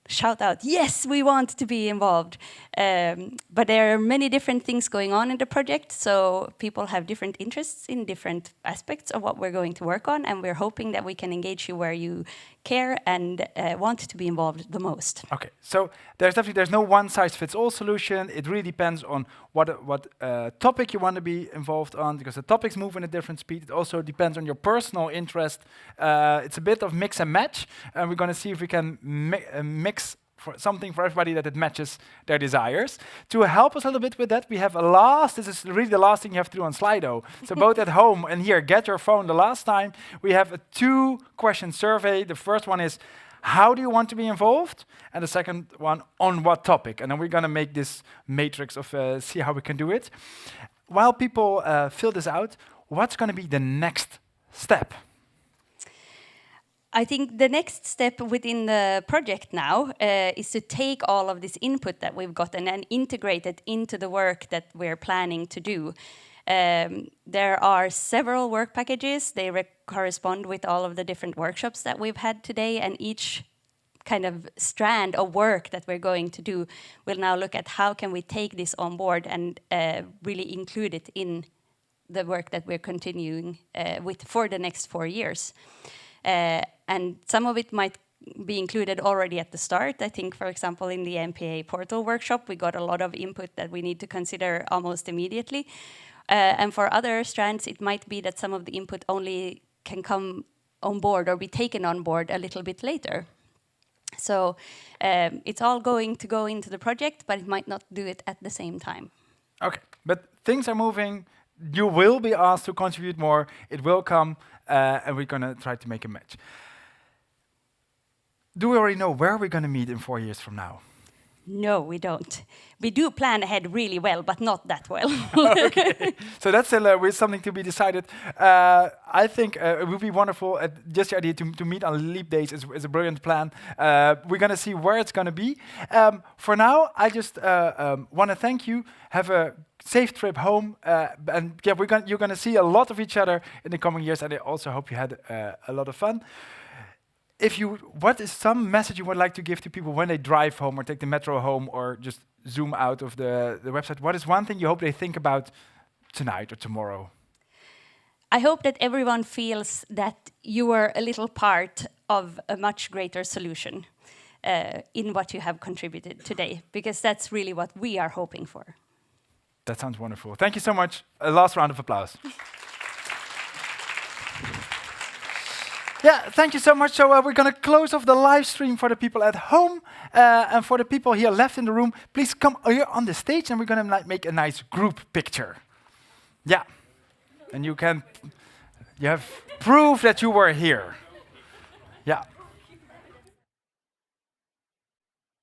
shout out, yes, we want to be involved. But there are many different things going on in the project, so people have different interests in different aspects of what we're going to work on, and we're hoping that we can engage you where you care and want to be involved the most. Okay, so there's no one-size-fits-all solution. It really depends on what topic you want to be involved on, because the topics move in a different speed. It also depends on your personal interest. It's a bit of mix and match, and we're going to see if we can mix something for everybody that it matches their desires. To help us a little bit with that, we have this is really the last thing you have to do on Slido. So both at home and here, get your phone the last time. We have a 2-question survey. The first one is, how do you want to be involved? And the second one, on what topic? And then we're going to make this matrix of see how we can do it. While people fill this out, what's going to be the next step? I think the next step within the project now is to take all of this input that we've gotten and integrate it into the work that we're planning to do. There are several work packages. They correspond with all of the different workshops that we've had today, and each kind of strand of work that we're going to do will now look at how can we take this on board and really include it in the work that we're continuing with for the next 4 years. And some of it might be included already at the start. I think, for example, in the MPA portal workshop, we got a lot of input that we need to consider almost immediately. And for other strands, it might be that some of the input only can come on board or be taken on board a little bit later. So it's all going to go into the project, but it might not do it at the same time. Okay, but things are moving. You will be asked to contribute more. It will come, and we're going to try to make a match. Do we already know where we're going to meet in 4 years from now? No, we don't. We do plan ahead really well, but not that well. Okay, so that's still with something to be decided. I think it would be wonderful. Just the idea to meet on Leap Days is a brilliant plan. We're going to see where it's going to be. For now, I just want to thank you. Have a safe trip home, and yeah, you're going to see a lot of each other in the coming years, and I also hope you had a lot of fun. What is some message you would like to give to people when they drive home or take the metro home or just zoom out of the website? What is one thing you hope they think about tonight or tomorrow? I hope that everyone feels that you are a little part of a much greater solution in what you have contributed today, because that's really what we are hoping for. That sounds wonderful. Thank you so much. A last round of applause. Yeah, thank you so much. So we're going to close off the live stream for the people at home. And for the people here left in the room, please come here on the stage and we're going to make a nice group picture. Yeah. And you have proof that you were here. Yeah.